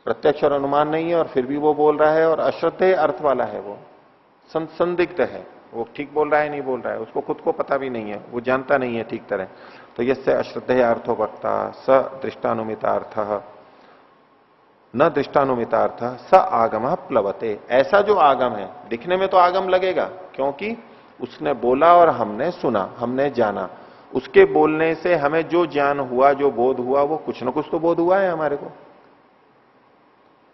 प्रत्यक्ष और अनुमान नहीं है, और फिर भी वो बोल रहा है और अश्रद्धेय अर्थ वाला है, वो संदिग्ध है, वो ठीक बोल रहा है नहीं बोल रहा है, उसको खुद को पता भी नहीं है, वो जानता नहीं है ठीक तरह। तो यस्य अश्रद्धेय अर्थो वक्ता स दृष्टानुमितार्थ न दृष्टानुमितार्थ स आगम प्लवते। ऐसा जो आगम है, दिखने में तो आगम लगेगा, क्योंकि उसने बोला और हमने सुना, हमने जाना, उसके बोलने से हमें जो ज्ञान हुआ, जो बोध हुआ, वो कुछ ना कुछ तो बोध हुआ है हमारे को,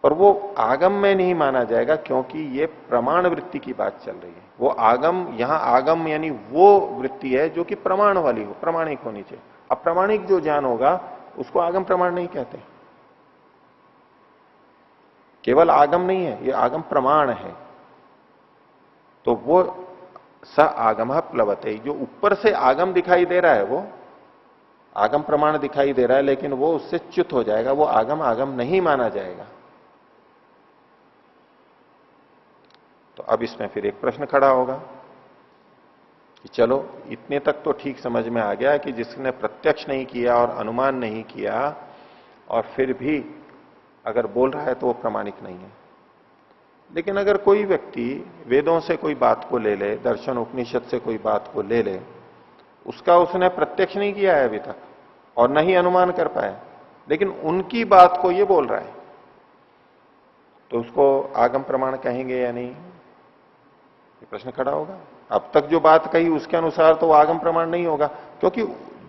पर वो आगम में नहीं माना जाएगा, क्योंकि ये प्रमाण वृत्ति की बात चल रही है। वो आगम, यहां आगम यानी वो वृत्ति है जो कि प्रमाण वाली हो, प्रामाणिक होनी चाहिए। अप्रामाणिक जो ज्ञान होगा उसको आगम प्रमाण नहीं कहते। केवल आगम नहीं है, ये आगम प्रमाण है। तो वो स आगम प्लवते, जो ऊपर से आगम दिखाई दे रहा है वो आगम प्रमाण दिखाई दे रहा है, लेकिन वो उससे च्युत हो जाएगा, वो आगम आगम नहीं माना जाएगा। तो अब इसमें फिर एक प्रश्न खड़ा होगा कि चलो इतने तक तो ठीक समझ में आ गया कि जिसने प्रत्यक्ष नहीं किया और अनुमान नहीं किया और फिर भी अगर बोल रहा है तो वो प्रामाणिक नहीं है। लेकिन अगर कोई व्यक्ति वेदों से कोई बात को ले ले, दर्शन उपनिषद से कोई बात को ले ले, उसका उसने प्रत्यक्ष नहीं किया है अभी तक और न ही अनुमान कर पाया, लेकिन उनकी बात को ये बोल रहा है, तो उसको आगम प्रमाण कहेंगे या नहीं, ये प्रश्न खड़ा होगा। अब तक जो बात कही उसके अनुसार तो आगम प्रमाण नहीं होगा, क्योंकि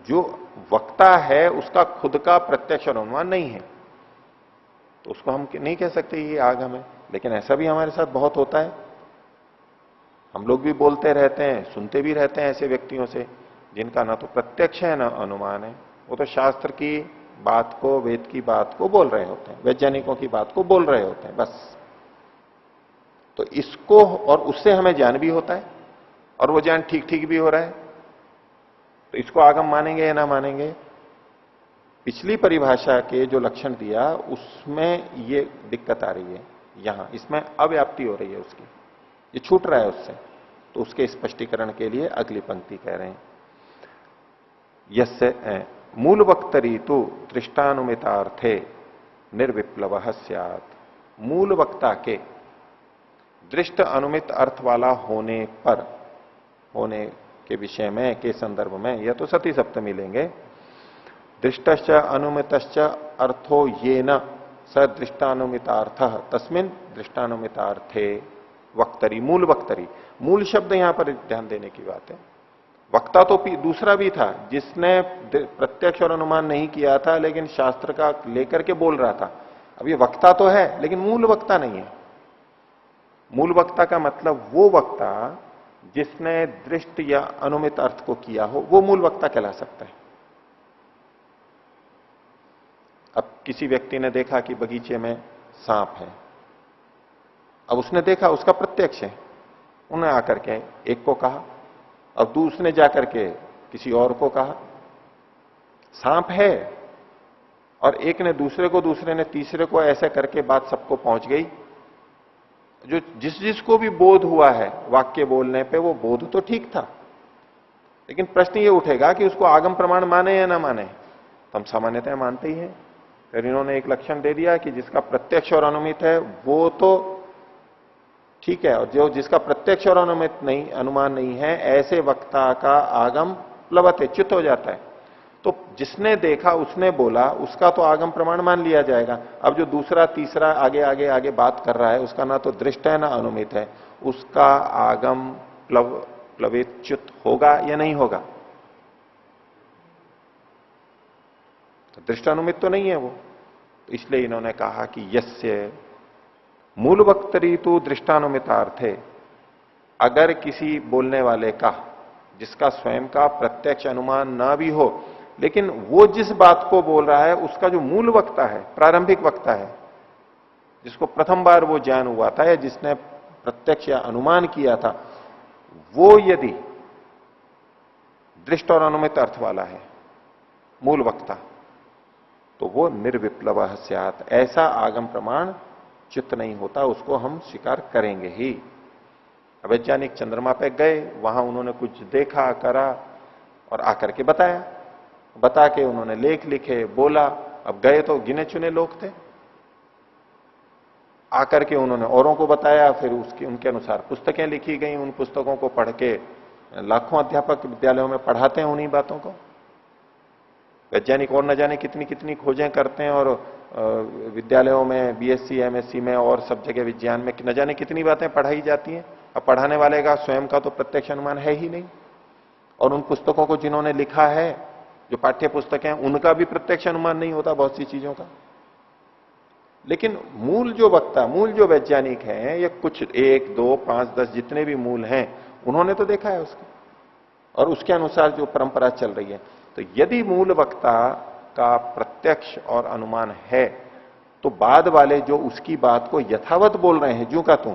जो वक्ता है उसका खुद का प्रत्यक्ष और अनुमान नहीं है, तो उसको हम नहीं कह सकते ये आगम है। लेकिन ऐसा भी हमारे साथ बहुत होता है, हम लोग भी बोलते रहते हैं, सुनते भी रहते हैं ऐसे व्यक्तियों से जिनका ना तो प्रत्यक्ष है ना अनुमान है, वो तो शास्त्र की बात को, वेद की बात को बोल रहे होते हैं, वैज्ञानिकों की बात को बोल रहे होते हैं बस। तो इसको, और उससे हमें ज्ञान भी होता है और वो ज्ञान ठीक ठीक भी हो रहा है, तो इसको आगम मानेंगे या ना मानेंगे? पिछली परिभाषा के जो लक्षण दिया उसमें ये दिक्कत आ रही है, यहां इसमें अव्याप्ति हो रही है उसकी, ये छूट रहा है उससे। तो उसके स्पष्टीकरण के लिए अगली पंक्ति कह रहे हैं, यस्य मूल वक्तरी तो दृष्टानुमितार्थे निर्विप्लव स्यात्। मूल वक्ता के दृष्ट अनुमित अर्थ वाला होने पर, होने के विषय में, के संदर्भ में, यह तो सती सप्तमी लेंगे, दृष्टश्च अनुमितश्च अर्थो ये न स दृष्टानुमितार्थ तस्मिन् दृष्टानुमितार्थे वक्तरी। मूल वक्तरी, मूल शब्द यहां पर ध्यान देने की बात है। वक्ता तो दूसरा भी था जिसने प्रत्यक्ष और अनुमान नहीं किया था लेकिन शास्त्र का लेकर के बोल रहा था। अब ये वक्ता तो है लेकिन मूल वक्ता नहीं है। मूल वक्ता का मतलब वो वक्ता जिसने दृष्ट या अनुमित अर्थ को किया हो, वो मूल वक्ता कहला सकता है। अब किसी व्यक्ति ने देखा कि बगीचे में सांप है, अब उसने देखा, उसका प्रत्यक्ष है, उन्हें आकर के एक को कहा, अब दूसरे जाकर के किसी और को कहा सांप है, और एक ने दूसरे को, दूसरे ने तीसरे को, ऐसे करके बात सबको पहुंच गई। जो जिसको भी बोध हुआ है वाक्य बोलने पे, वो बोध तो ठीक था, लेकिन प्रश्न ये उठेगा कि उसको आगम प्रमाण माने या ना माने। तो हम सामान्यतः मानते ही हैं। फिर इन्होंने एक लक्षण दे दिया कि जिसका प्रत्यक्ष और अनुमित है वो तो ठीक है, और जो जिसका प्रत्यक्ष और अनुमित नहीं, अनुमान नहीं है, ऐसे वक्ता का आगम प्लवते, च्युत हो जाता है। तो जिसने देखा, उसने बोला, उसका तो आगम प्रमाण मान लिया जाएगा। अब जो दूसरा तीसरा आगे आगे आगे बात कर रहा है, उसका ना तो दृष्ट है ना अनुमित है, उसका आगम प्लवित च्युत होगा या नहीं होगा? तो दृष्टानुमित तो नहीं है वो। तो इसलिए इन्होंने कहा कि यस्य मूल वक्तरी तो दृष्टानुमितार्थे, अगर किसी बोलने वाले का, जिसका स्वयं का प्रत्यक्ष अनुमान ना भी हो, लेकिन वो जिस बात को बोल रहा है उसका जो मूल वक्ता है, प्रारंभिक वक्ता है, जिसको प्रथम बार वो ज्ञान हुआ था या जिसने प्रत्यक्ष या अनुमान किया था, वो यदि दृष्ट और अनुमित अर्थ वाला है, मूल वक्ता, तो वो निर्विप्लव स्यात्, ऐसा आगम प्रमाण च्युत नहीं होता, उसको हम स्वीकार करेंगे ही। वैज्ञानिक चंद्रमा पे गए, वहां उन्होंने कुछ देखा करा और आकर के बताया, बता के उन्होंने लेख लिखे, बोला। अब गए तो गिने चुने लोग थे, आकर के उन्होंने औरों को बताया, फिर उसकी उनके अनुसार पुस्तकें लिखी गई, उन पुस्तकों को पढ़ के लाखों अध्यापक विद्यालयों में पढ़ाते हैं उन्हीं बातों को। वैज्ञानिक और न जाने कितनी कितनी खोजें करते हैं, और विद्यालयों में बीएससी एमएससी में और सब जगह विज्ञान में न जाने कितनी बातें पढ़ाई जाती हैं। अब पढ़ाने वाले का स्वयं का तो प्रत्यक्ष अनुमान है ही नहीं, और उन पुस्तकों को जिन्होंने लिखा है, जो पाठ्य पुस्तकें हैं, उनका भी प्रत्यक्ष अनुमान नहीं होता बहुत सी चीजों का। लेकिन मूल जो वक्ता, मूल जो वैज्ञानिक हैं, ये कुछ 1, 2, 5, 10 जितने भी मूल हैं, उन्होंने तो देखा है उसको, और उसके अनुसार जो परंपरा चल रही है। तो यदि मूल वक्ता का प्रत्यक्ष और अनुमान है, तो बाद वाले जो उसकी बात को यथावत बोल रहे हैं, ज्यों का त्यों,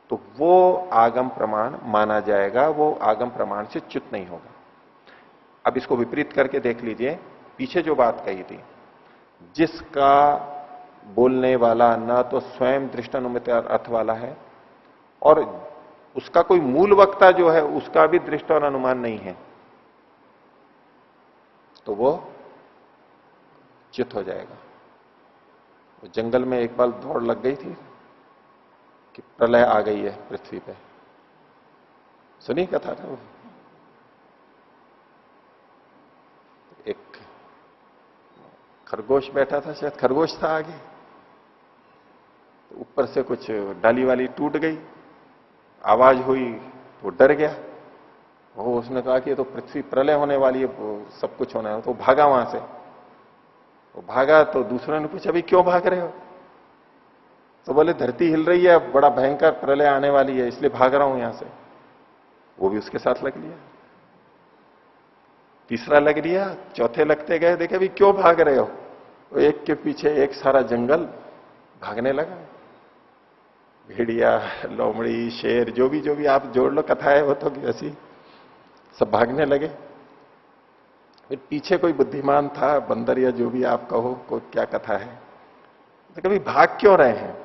तो वो आगम प्रमाण माना जाएगा, वो आगम प्रमाण से च्युत नहीं होगा। अब इसको विपरीत करके देख लीजिए, पीछे जो बात कही थी, जिसका बोलने वाला ना तो स्वयं दृष्टानुमित अर्थ वाला है, और उसका कोई मूल वक्ता जो है उसका भी दृष्ट और अनुमान नहीं है, तो वो च्युत हो जाएगा। वो जंगल में एक बार दौड़ लग गई थी कि प्रलय आ गई है पृथ्वी पे, सुनी कथा था वो। एक खरगोश बैठा था, शायद खरगोश था आगे, तो ऊपर से कुछ डाली वाली टूट गई, आवाज हुई, तो डर गया। वो उसने कहा कि ये तो पृथ्वी प्रलय होने वाली है, सब कुछ होना है, तो भागा वहां से। वो भागा तो दूसरों ने पूछा, अभी क्यों भाग रहे हो? तो बोले धरती हिल रही है, बड़ा भयंकर प्रलय आने वाली है, इसलिए भाग रहा हूं यहां से। वो भी उसके साथ लग लिया, तीसरा लग लिया, चौथे लगते गए, देखे अभी क्यों भाग रहे हो? तो एक के पीछे एक सारा जंगल भागने लगा। भेड़िया, लोमड़ी, शेर, जो भी आप जोड़ लो कथा है, वो तो ऐसी सब भागने लगे। फिर पीछे कोई बुद्धिमान था, बंदर या जो भी आप कहो, कोई क्या कथा है, तो कभी भाग क्यों रहे हैं?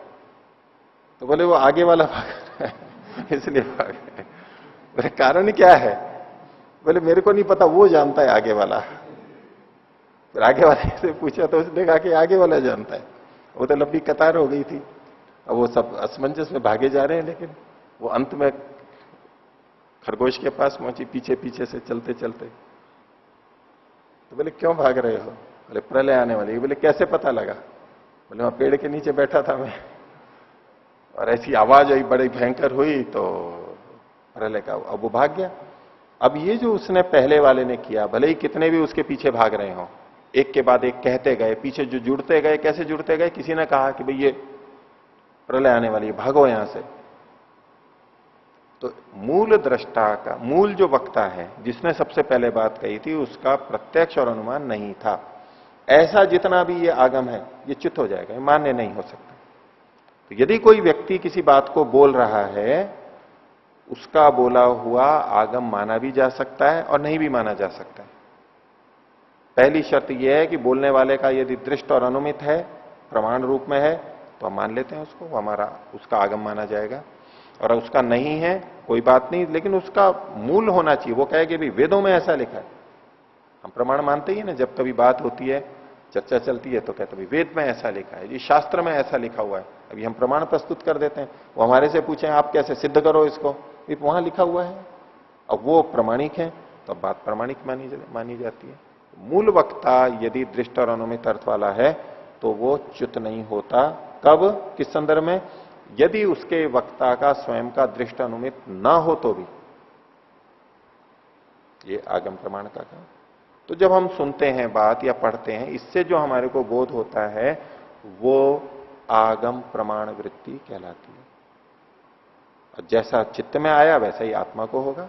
तो बोले वो आगे वाला भाग रहा है इसलिए भाग रहे हैं। बोले कारण क्या है? बोले मेरे को नहीं पता, वो जानता है आगे वाला। फिर आगे वाले से पूछा तो उसने कहा कि आगे वाला जानता है। वो तो लंबी कतार हो गई थी, अब वो सब असमंजस में भागे जा रहे हैं, लेकिन वो अंत में खरगोश के पास पहुंची, पीछे पीछे से चलते चलते। तो बोले क्यों भाग रहे हो? बोले प्रलय आने वाली। बोले कैसे पता लगा? बोले वहां पेड़ के नीचे बैठा था मैं, और ऐसी आवाज आई बड़ी भयंकर हुई, तो प्रलय का, अब वो भाग गया। अब ये जो उसने पहले वाले ने किया, भले ही कितने भी उसके पीछे भाग रहे हो, एक के बाद एक कहते गए, पीछे जो जुड़ते गए, कैसे जुड़ते गए? किसी ने कहा कि भाई ये प्रलय आने वाली है, भागो यहां से। तो मूल दृष्टा का, मूल जो वक्ता है, जिसने सबसे पहले बात कही थी, उसका प्रत्यक्ष और अनुमान नहीं था। ऐसा जितना भी ये आगम है, ये च्युत हो जाएगा, ये मान्य नहीं हो सकता। तो यदि कोई व्यक्ति किसी बात को बोल रहा है, उसका बोला हुआ आगम माना भी जा सकता है और नहीं भी माना जा सकता है। पहली शर्त यह है कि बोलने वाले का यदि दृष्ट और अनुमित है, प्रमाण रूप में है, तो हम मान लेते हैं उसको, हमारा उसका आगम माना जाएगा। और उसका नहीं है, कोई बात नहीं, लेकिन उसका मूल होना चाहिए। वो कहे कि भाई वेदों में ऐसा लिखा है, हम प्रमाण मानते ही है ना। जब कभी बात होती है, चर्चा चलती है, तो कहते भाई वेद में ऐसा लिखा है, जी शास्त्र में ऐसा लिखा हुआ है, अभी हम प्रमाण प्रस्तुत कर देते हैं। वो हमारे से पूछे आप कैसे सिद्ध करो इसको, वहां लिखा हुआ है, अब वो प्रमाणिक है, तो अब बात प्रमाणिक मानी जाती है। मूल वक्ता यदि दृष्ट और अनुमित अर्थ वाला है, तो वो च्युत नहीं होता। कब, किस संदर्भ में? यदि उसके वक्ता का स्वयं का दृष्ट अनुमित न हो तो भी, ये आगम प्रमाण का काम। तो जब हम सुनते हैं बात या पढ़ते हैं, इससे जो हमारे को बोध होता है वो आगम प्रमाण वृत्ति कहलाती है। और जैसा चित्त में आया वैसा ही आत्मा को होगा,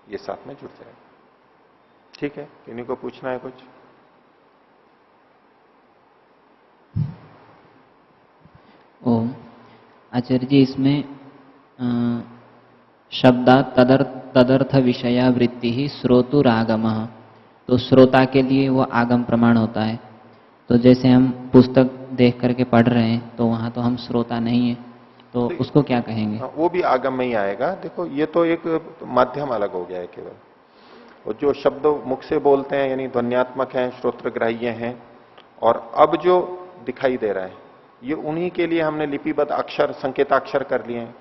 ये साथ में जुड़ जाएगा। ठीक है, किन्हीं को पूछना है कुछ? ओम आचार्य जी, इसमें शब्दा तदर्थ विषया वृत्ति ही श्रोतुरागम, तो श्रोता के लिए वो आगम प्रमाण होता है। तो जैसे हम पुस्तक देख करके पढ़ रहे हैं तो वहां तो हम श्रोता नहीं है, तो उसको क्या कहेंगे? वो भी आगम में ही आएगा। देखो ये तो एक माध्यम अलग हो गया है केवल। और जो शब्द मुख से बोलते हैं यानी ध्वन्यात्मक हैं, श्रोत्रग्राह्य हैं, और अब जो दिखाई दे रहा है ये उन्हीं के लिए हमने लिपिबद्ध अक्षर, संकेताक्षर कर लिए हैं।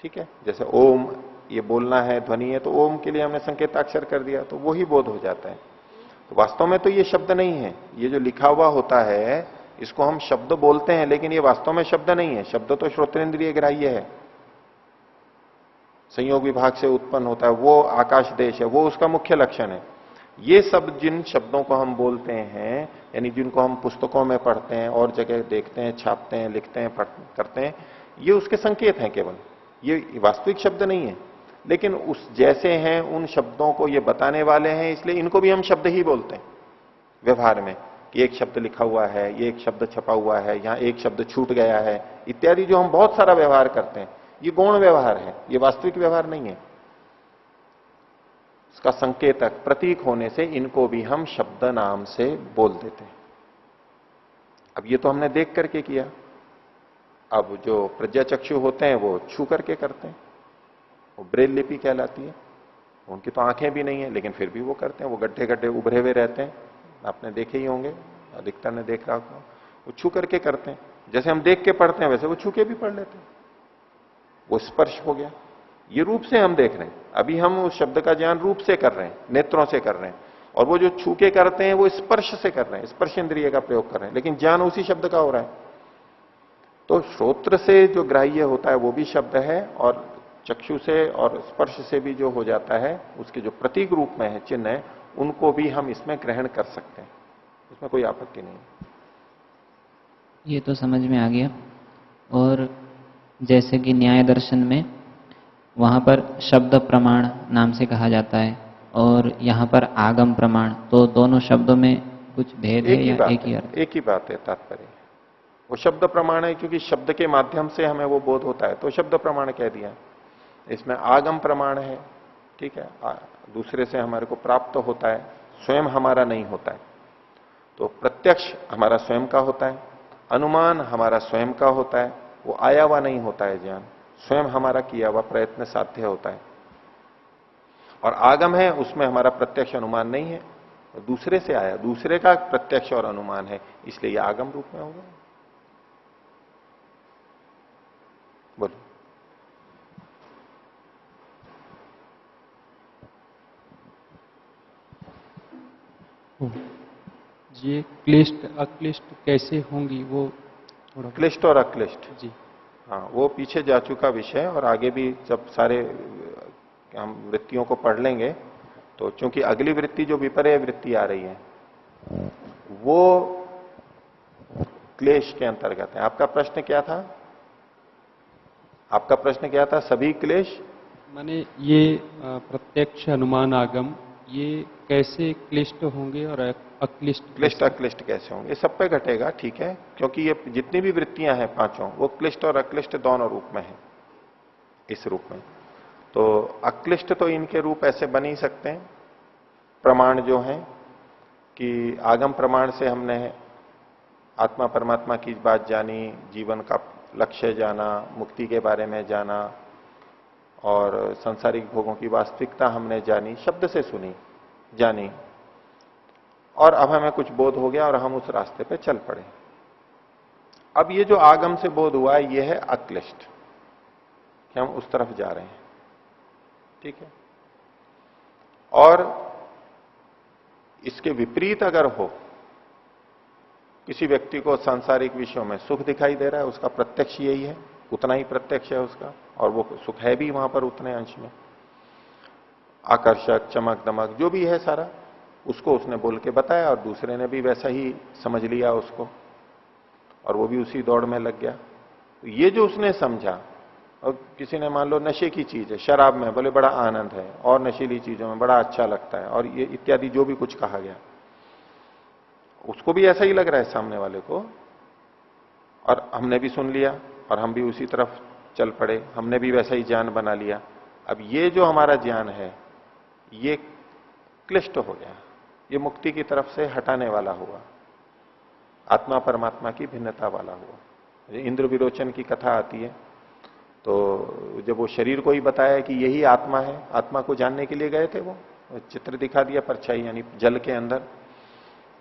ठीक है, जैसे ओम ये बोलना है, ध्वनि है, तो ओम के लिए हमने संकेताक्षर कर दिया, तो वो ही बोध हो जाता है। तो वास्तव में तो ये शब्द नहीं है, ये जो लिखा हुआ होता है इसको हम शब्द बोलते हैं, लेकिन ये वास्तव में शब्द नहीं है। शब्द तो श्रोतेंद्रिय ग्राह्य है, संयोग विभाग से उत्पन्न होता है, वो आकाश देश है, वो उसका मुख्य लक्षण है। ये सब जिन शब्दों को हम बोलते हैं, यानी जिनको हम पुस्तकों में पढ़ते हैं और जगह देखते हैं, छापते हैं, लिखते हैं, करते हैं, ये उसके संकेत हैं केवल, ये वास्तविक शब्द नहीं है। लेकिन उस जैसे हैं उन शब्दों को ये बताने वाले हैं, इसलिए इनको भी हम शब्द ही बोलते हैं व्यवहार में, कि एक शब्द लिखा हुआ है, ये एक शब्द छपा हुआ है, यहां एक शब्द छूट गया है, इत्यादि जो हम बहुत सारा व्यवहार करते हैं, ये गौण व्यवहार है, ये वास्तविक व्यवहार नहीं है। इसका संकेतक प्रतीक होने से इनको भी हम शब्द नाम से बोल देते हैं। अब ये तो हमने देख करके किया, अब जो प्रज्ञाचक्षु होते हैं वो छू करके करते हैं, वो ब्रेल लिपि कहलाती है। उनकी तो आंखें भी नहीं है लेकिन फिर भी वो करते हैं, वो गड्ढे गड्ढे उभरे हुए रहते हैं, आपने देखे ही होंगे, अधिकतर ने देख रहा होगा, वो छू करके करते हैं। जैसे हम देख के पढ़ते हैं वैसे वो छू के भी पढ़ लेते हैं। वो स्पर्श हो गया, ये रूप से हम देख रहे हैं, अभी हम उस शब्द का ज्ञान रूप से कर रहे हैं, नेत्रों से कर रहे हैं, और वो जो छू के करते हैं वो स्पर्श से कर रहे हैं, स्पर्श इंद्रिय का प्रयोग कर रहे हैं, लेकिन ज्ञान उसी शब्द का हो रहा है। तो श्रोत्र से जो ग्राह्य होता है वो भी शब्द है, और चक्षु से और स्पर्श से भी जो हो जाता है उसके जो प्रतीक रूप में है, चिन्ह है, उनको भी हम इसमें ग्रहण कर सकते हैं, इसमें कोई आपत्ति नहीं। ये तो समझ में आ गया। और जैसे कि न्याय दर्शन में वहां पर शब्द प्रमाण नाम से कहा जाता है और यहाँ पर आगम प्रमाण, तो दोनों शब्दों में कुछ भेद है या एक ही अर्थ? एक ही बात है, तात्पर्य। वो शब्द प्रमाण है क्योंकि शब्द के माध्यम से हमें वो बोध होता है, तो शब्द प्रमाण कह दिया। इसमें आगम प्रमाण है, ठीक है, दूसरे से हमारे को प्राप्त होता है, स्वयं हमारा नहीं होता है। तो प्रत्यक्ष हमारा स्वयं का होता है, अनुमान हमारा स्वयं का होता है, वो आया हुआ नहीं होता है ज्ञान, स्वयं हमारा किया हुआ प्रयत्न साध्य होता है। और आगम है उसमें हमारा प्रत्यक्ष अनुमान नहीं है, दूसरे से आया, दूसरे का प्रत्यक्ष और अनुमान है, इसलिए ये आगम रूप में होगा। बोलो। ये क्लिष्ट अक्लिष्ट कैसे होंगी वो थोड़ा? क्लिष्ट और अक्लिष्ट जी हाँ, वो पीछे जा चुका विषय, और आगे भी जब सारे हम वृत्तियों को पढ़ लेंगे तो चूंकि अगली वृत्ति जो विपर्य वृत्ति आ रही है वो क्लेश के अंतर्गत है। आपका प्रश्न क्या था? आपका प्रश्न क्या था? सभी क्लेश माने ये प्रत्यक्ष अनुमान आगम ये कैसे क्लिष्ट होंगे और अक्लिष्ट क्लिष्ट अक्लिष्ट कैसे होंगे, सब पे घटेगा, ठीक है, क्योंकि ये जितनी भी वृत्तियां हैं पांचों, वो क्लिष्ट और अक्लिष्ट दोनों रूप में है, इस रूप में। तो अक्लिष्ट तो इनके रूप ऐसे बन ही सकते हैं, प्रमाण जो है कि आगम प्रमाण से हमने आत्मा परमात्मा की बात जानी, जीवन का लक्ष्य जाना, मुक्ति के बारे में जाना, और सांसारिक भोगों की वास्तविकता हमने जानी, शब्द से सुनी, जानी, और अब हमें कुछ बोध हो गया और हम उस रास्ते पे चल पड़े। अब ये जो आगम से बोध हुआ है ये है अक्लिष्ट, कि हम उस तरफ जा रहे हैं, ठीक है। और इसके विपरीत अगर हो किसी व्यक्ति को सांसारिक विषयों में सुख दिखाई दे रहा है, उसका प्रत्यक्ष यही है, उतना ही प्रत्यक्ष है उसका, और वो सुख है भी वहां पर उतने अंश में। आकर्षक, चमक दमक जो भी है सारा, उसको उसने बोल के बताया और दूसरे ने भी वैसा ही समझ लिया उसको, और वो भी उसी दौड़ में लग गया। तो ये जो उसने समझा, और किसी ने मान लो नशे की चीज है, शराब में बोले बड़ा आनंद है, और नशीली चीजों में बड़ा अच्छा लगता है, और ये इत्यादि जो भी कुछ कहा गया, उसको भी ऐसा ही लग रहा है सामने वाले को, और हमने भी सुन लिया और हम भी उसी तरफ चल पड़े, हमने भी वैसा ही ज्ञान बना लिया। अब ये जो हमारा ज्ञान है ये क्लिष्ट हो गया, ये मुक्ति की तरफ से हटाने वाला हुआ, आत्मा परमात्मा की भिन्नता वाला हुआ। इंद्र विरोचन की कथा आती है, तो जब वो शरीर को ही बताया कि यही आत्मा है, आत्मा को जानने के लिए गए थे, वो चित्र दिखा दिया, परछाई यानी जल के अंदर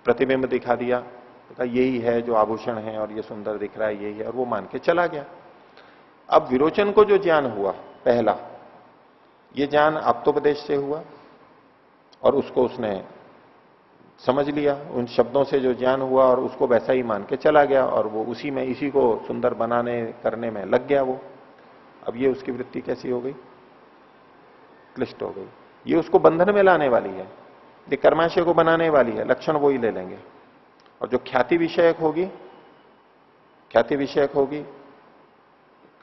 प्रतिबिंब दिखा दिया, तो कहा यही है जो आभूषण है और ये सुंदर दिख रहा है, यही है, और वो मान के चला गया। अब विरोचन को जो ज्ञान हुआ पहला, ये ज्ञान आप्तोपदेश से हुआ, और उसको उसने समझ लिया, उन शब्दों से जो ज्ञान हुआ, और उसको वैसा ही मान के चला गया, और वो उसी में इसी को सुंदर बनाने करने में लग गया वो। अब ये उसकी वृत्ति कैसी हो गई? क्लिष्ट हो गई। ये उसको बंधन में लाने वाली है, ये कर्माशय को बनाने वाली है, लक्षण वो ही ले लेंगे। और जो ख्याति विषयक होगी, ख्याति विषयक होगी,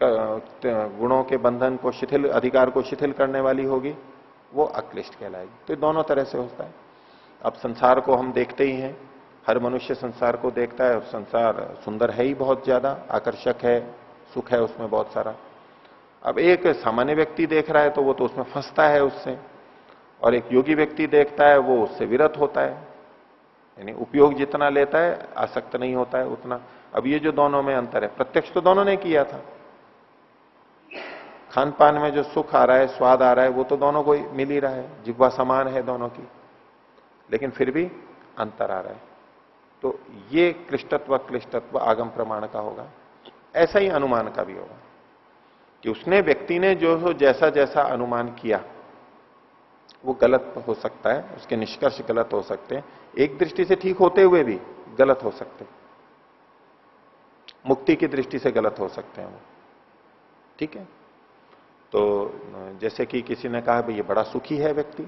गुणों के बंधन को शिथिल, अधिकार को शिथिल करने वाली होगी, वो अक्लिष्ट कहलाएगी। तो दोनों तरह से होता है। अब संसार को हम देखते ही हैं, हर मनुष्य संसार को देखता है, और संसार सुंदर है ही बहुत ज्यादा, आकर्षक है, सुख है उसमें बहुत सारा। अब एक सामान्य व्यक्ति देख रहा है तो वो तो उसमें फंसता है उससे, और एक योगी व्यक्ति देखता है वो उससे विरत होता है, यानी उपयोग जितना लेता है आसक्त नहीं होता है उतना। अब ये जो दोनों में अंतर है, प्रत्यक्ष तो दोनों ने किया था, खान पान में जो सुख आ रहा है, स्वाद आ रहा है, वो तो दोनों को मिल ही रहा है, जिह्वा समान है दोनों की, लेकिन फिर भी अंतर आ रहा है। तो ये क्लिष्टत्व क्लिष्टत्व आगम प्रमाण का होगा। ऐसा ही अनुमान का भी होगा कि उसने, व्यक्ति ने जो जैसा जैसा अनुमान किया वो गलत हो सकता है, उसके निष्कर्ष गलत हो सकते हैं, एक दृष्टि से ठीक होते हुए भी गलत हो सकते हैं, मुक्ति की दृष्टि से गलत हो सकते हैं वो। ठीक है, तो जैसे कि किसी ने कहा भाई ये बड़ा सुखी है व्यक्ति,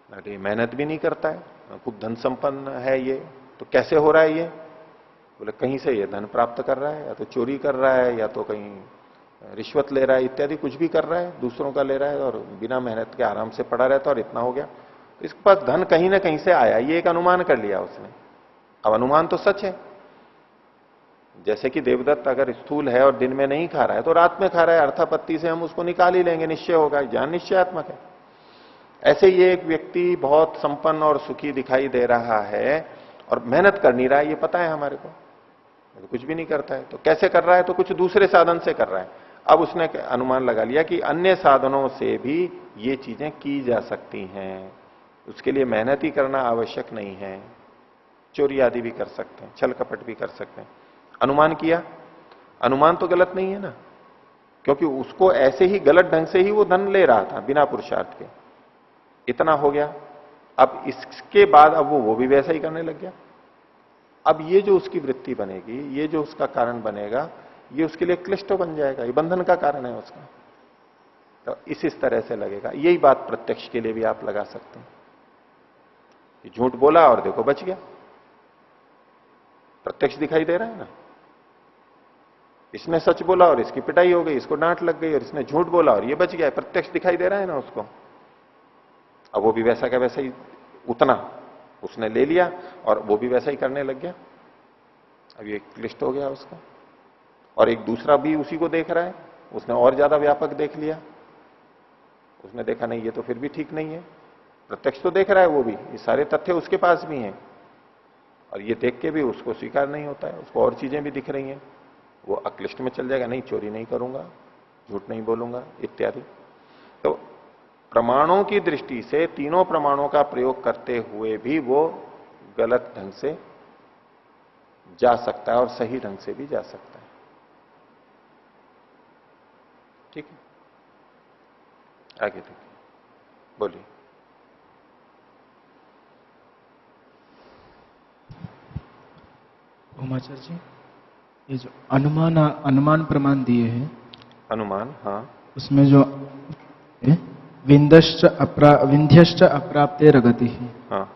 अरे मेहनत भी नहीं करता है, खूब धन संपन्न है ये, तो कैसे हो रहा है ये? बोले कहीं से ये धन प्राप्त कर रहा है, या तो चोरी कर रहा है, या तो कहीं रिश्वत ले रहा है, इत्यादि कुछ भी कर रहा है, दूसरों का ले रहा है, और बिना मेहनत के आराम से पड़ा रहता है, और इतना हो गया। तो इसके पास धन कहीं ना कहीं से आया, ये एक अनुमान कर लिया उसने। अब अनुमान तो सच है, जैसे कि देवदत्त अगर स्थूल है और दिन में नहीं खा रहा है तो रात में खा रहा है, अर्थापत्ति से हम उसको निकाल ही लेंगे, निश्चय होगा, ज्ञान निश्चयात्मक है। ऐसे ये एक व्यक्ति बहुत संपन्न और सुखी दिखाई दे रहा है और मेहनत कर नहीं रहा है, ये पता है हमारे को, तो कुछ भी नहीं करता है। तो कैसे कर रहा है? तो कुछ दूसरे साधन से कर रहा है। अब उसने अनुमान लगा लिया कि अन्य साधनों से भी ये चीजें की जा सकती हैं, उसके लिए मेहनत ही करना आवश्यक नहीं है, चोरी आदि भी कर सकते हैं, छल कपट भी कर सकते हैं। अनुमान किया, अनुमान तो गलत नहीं है ना, क्योंकि उसको ऐसे ही गलत ढंग से ही वो धन ले रहा था बिना पुरुषार्थ के, इतना हो गया। अब इसके बाद अब वो भी वैसा ही करने लग गया। अब ये जो उसकी वृत्ति बनेगी, ये जो उसका कारण बनेगा, ये उसके लिए क्लिष्ट बन जाएगा, ये बंधन का कारण है उसका। तो इस तरह से लगेगा। यही बात प्रत्यक्ष के लिए भी आप लगा सकते हैं कि झूठ बोला और देखो बच गया, प्रत्यक्ष दिखाई दे रहा है ना। इसने सच बोला और इसकी पिटाई हो गई, इसको डांट लग गई, और इसने झूठ बोला और ये बच गया, प्रत्यक्ष दिखाई दे रहा है ना उसको। अब वो भी वैसा का वैसा ही, उतना उसने ले लिया और वो भी वैसा ही करने लग गया। अब ये क्लिष्ट हो गया उसका। और एक दूसरा भी उसी को देख रहा है, उसने और ज्यादा व्यापक देख लिया, उसने देखा नहीं ये तो फिर भी ठीक नहीं है, प्रत्यक्ष तो देख रहा है वो भी, ये सारे तथ्य उसके पास भी हैं, और ये देख के भी उसको स्वीकार नहीं होता है, उसको और चीजें भी दिख रही हैं, वो अक्लिष्ट में चल जाएगा, नहीं चोरी नहीं करूंगा, झूठ नहीं बोलूंगा इत्यादि। तो प्रमाणों की दृष्टि से तीनों प्रमाणों का प्रयोग करते हुए भी वो गलत ढंग से जा सकता है और सही ढंग से भी जा सकता है। ठीक है, आगे देखिए, बोलिए। उमाचार्य जी, ये जो अनुमान अनुमान प्रमाण दिए हैं, अनुमान, हाँ, उसमें जो विंध्यश्च अप्राप्ते रगति है, हाँ,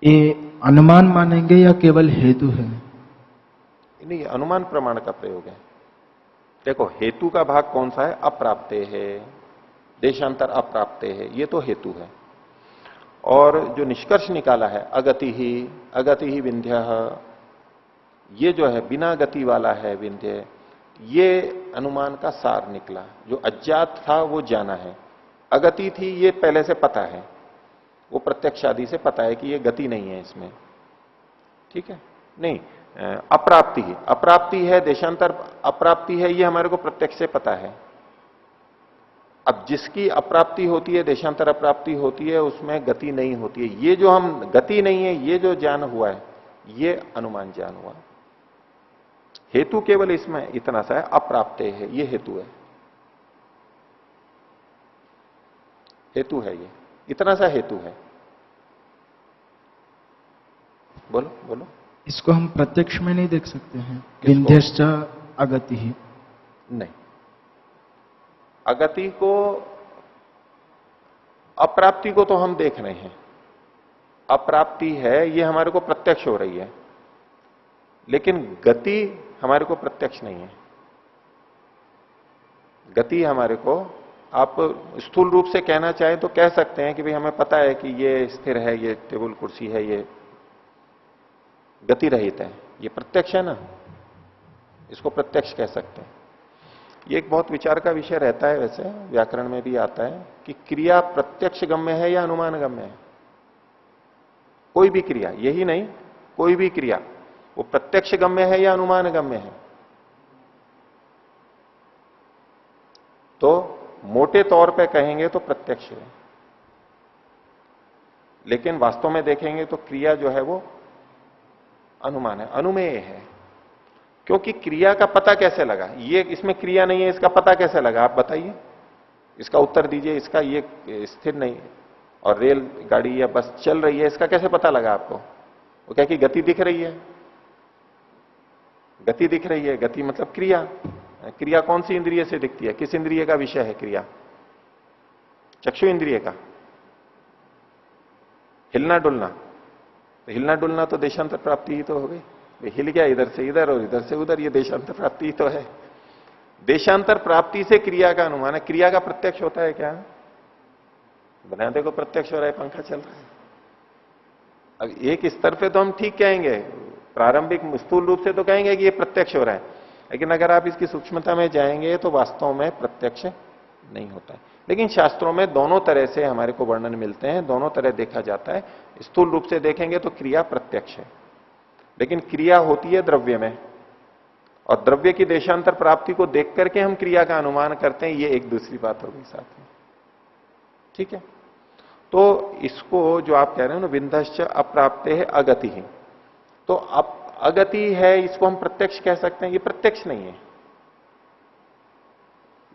ये अनुमान मानेंगे या केवल हेतु है? नहीं, अनुमान प्रमाण का प्रयोग है। देखो, हेतु का भाग कौन सा है? अप्राप्ते है, देशांतर अप्राप्ते है, ये तो हेतु है। और जो निष्कर्ष निकाला है अगति ही विंध्य, ये जो है बिना गति वाला है विंध्य, ये अनुमान का सार निकला। जो अज्ञात था वो जाना है, अगति थी ये पहले से पता है, वो प्रत्यक्ष आदि से पता है कि ये गति नहीं है इसमें, ठीक है। नहीं, अप्राप्ति है, देशांतर अप्राप्ति है, ये हमारे को प्रत्यक्ष से पता है। अब जिसकी अप्राप्ति होती है, देशांतर अप्राप्ति होती है, उसमें गति नहीं होती है। ये जो हम गति नहीं है, ये जो ज्ञान हुआ है, ये अनुमान ज्ञान हुआ। हेतु केवल इसमें इतना सा है, अप्राप्ते है, ये हेतु है, हेतु है, ये इतना सा हेतु है। बोलो बोलो। इसको हम प्रत्यक्ष में नहीं देख सकते हैं? विंध्यश्च अगति ही नहीं, अगति को, अप्राप्ति को तो हम देख रहे हैं, अप्राप्ति है ये हमारे को प्रत्यक्ष हो रही है, लेकिन गति हमारे को प्रत्यक्ष नहीं है। गति हमारे को, आप स्थूल रूप से कहना चाहें तो कह सकते हैं कि भाई हमें पता है कि ये स्थिर है, ये टेबल कुर्सी है, ये गति रहित है, ये प्रत्यक्ष है ना, इसको प्रत्यक्ष कह सकते हैं। ये एक बहुत विचार का विषय रहता है, वैसे व्याकरण में भी आता है कि क्रिया प्रत्यक्ष गम्य है या अनुमान गम्य है। कोई भी क्रिया, यही नहीं, कोई भी क्रिया वो प्रत्यक्ष गम्य है या अनुमान गम्य है। तो मोटे तौर पे कहेंगे तो प्रत्यक्ष है, लेकिन वास्तव में देखेंगे तो क्रिया जो है वो अनुमान है, अनुमेय है। क्योंकि क्रिया का पता कैसे लगा? ये इसमें क्रिया नहीं है, इसका पता कैसे लगा? आप बताइए, इसका उत्तर दीजिए। इसका ये स्थिर नहीं है और रेल गाड़ी या बस चल रही है, इसका कैसे पता लगा आपको? वो क्या कि गति दिख रही है, गति दिख रही है। गति मतलब क्रिया। क्रिया कौन सी इंद्रिय से दिखती है? किस इंद्रिय का विषय है क्रिया? चक्षु इंद्रिय का। हिलना डुलना, तो हिलना डुलना तो देशांतर प्राप्ति ही तो हो गई। हिल गया इधर से इधर और इधर से उधर, ये देशांतर प्राप्ति ही तो है। देशांतर प्राप्ति से क्रिया का अनुमान है। क्रिया का प्रत्यक्ष होता है क्या? बना देखो, प्रत्यक्ष हो रहा है, पंखा चल रहा है। अब एक स्तर पे तो हम ठीक कहेंगे, प्रारंभिक स्थूल रूप से तो कहेंगे कि ये प्रत्यक्ष हो रहा है, लेकिन अगर आप इसकी सूक्ष्मता में जाएंगे तो वास्तव में प्रत्यक्ष नहीं होता है। लेकिन शास्त्रों में दोनों तरह से हमारे को वर्णन मिलते हैं, दोनों तरह देखा जाता है। स्थूल रूप से देखेंगे तो क्रिया प्रत्यक्ष है, लेकिन क्रिया होती है द्रव्य में, और द्रव्य की देशांतर प्राप्ति को देख करके हम क्रिया का अनुमान करते हैं, ये एक दूसरी बात होगी साथ में, ठीक है। तो इसको जो आप कह रहे हो ना, विंध्यश्च अप्राप्ते है अगति ही, तो अब अगति है, इसको हम प्रत्यक्ष कह सकते हैं? ये प्रत्यक्ष नहीं है,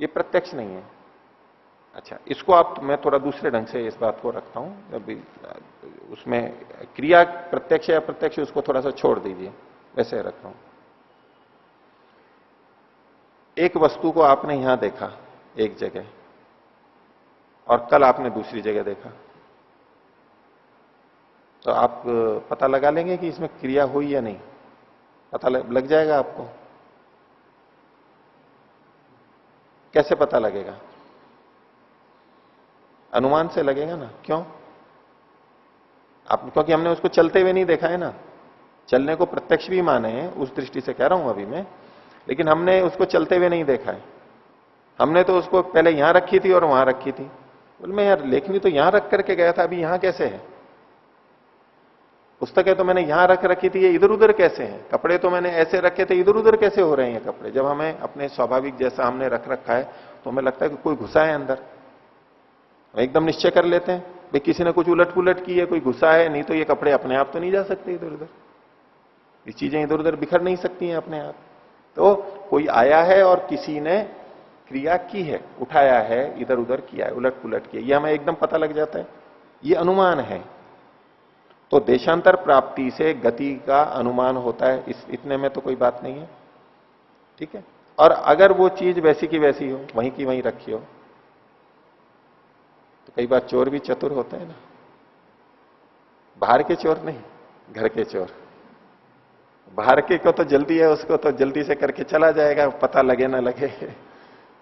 ये प्रत्यक्ष नहीं है। अच्छा, इसको आप, मैं थोड़ा दूसरे ढंग से इस बात को रखता हूं, अभी उसमें क्रिया प्रत्यक्ष या प्रत्यक्ष उसको थोड़ा सा छोड़ दीजिए, वैसे रख रहा हूं। एक वस्तु को आपने यहां देखा एक जगह, और कल आपने दूसरी जगह देखा, तो आप पता लगा लेंगे कि इसमें क्रिया हुई या नहीं? पता लग जाएगा आपको। कैसे पता लगेगा? अनुमान से लगेगा ना। क्यों? आप, क्योंकि हमने उसको चलते हुए नहीं देखा है ना। चलने को प्रत्यक्ष भी माने हैं, उस दृष्टि से कह रहा हूं अभी मैं, लेकिन हमने उसको चलते हुए नहीं देखा है। हमने तो उसको पहले यहां रखी थी और वहां रखी थी। बोल मैं यार, लेखनी तो यहां रख करके गया था, अभी यहां कैसे है? पुस्तकें तो मैंने यहां रख रखी थी, ये इधर उधर कैसे हैं? कपड़े तो मैंने ऐसे रखे थे, इधर उधर कैसे हो रहे हैं कपड़े? जब हमें अपने स्वाभाविक जैसा हमने रख रखा है तो हमें लगता है कि कोई घुसा है अंदर, हम एकदम निश्चय कर लेते हैं भाई किसी ने कुछ उलट पुलट की है, कोई घुसा है, नहीं तो ये कपड़े अपने आप तो नहीं जा सकते इधर उधर, ये चीजें इधर उधर बिखर नहीं सकती हैं अपने आप। तो कोई आया है और किसी ने क्रिया की है, उठाया है, इधर उधर किया है, उलट पुलट किया, ये हमें एकदम पता लग जाता है, ये अनुमान है। तो देशांतर प्राप्ति से गति का अनुमान होता है, इतने में तो कोई बात नहीं है, ठीक है। और अगर वो चीज वैसी की वैसी हो, वहीं की वहीं रखी हो, तो कई बार चोर भी चतुर होते हैं ना, बाहर के चोर नहीं, घर के चोर। बाहर के को तो जल्दी है, उसको तो जल्दी से करके चला जाएगा, पता लगे ना लगे।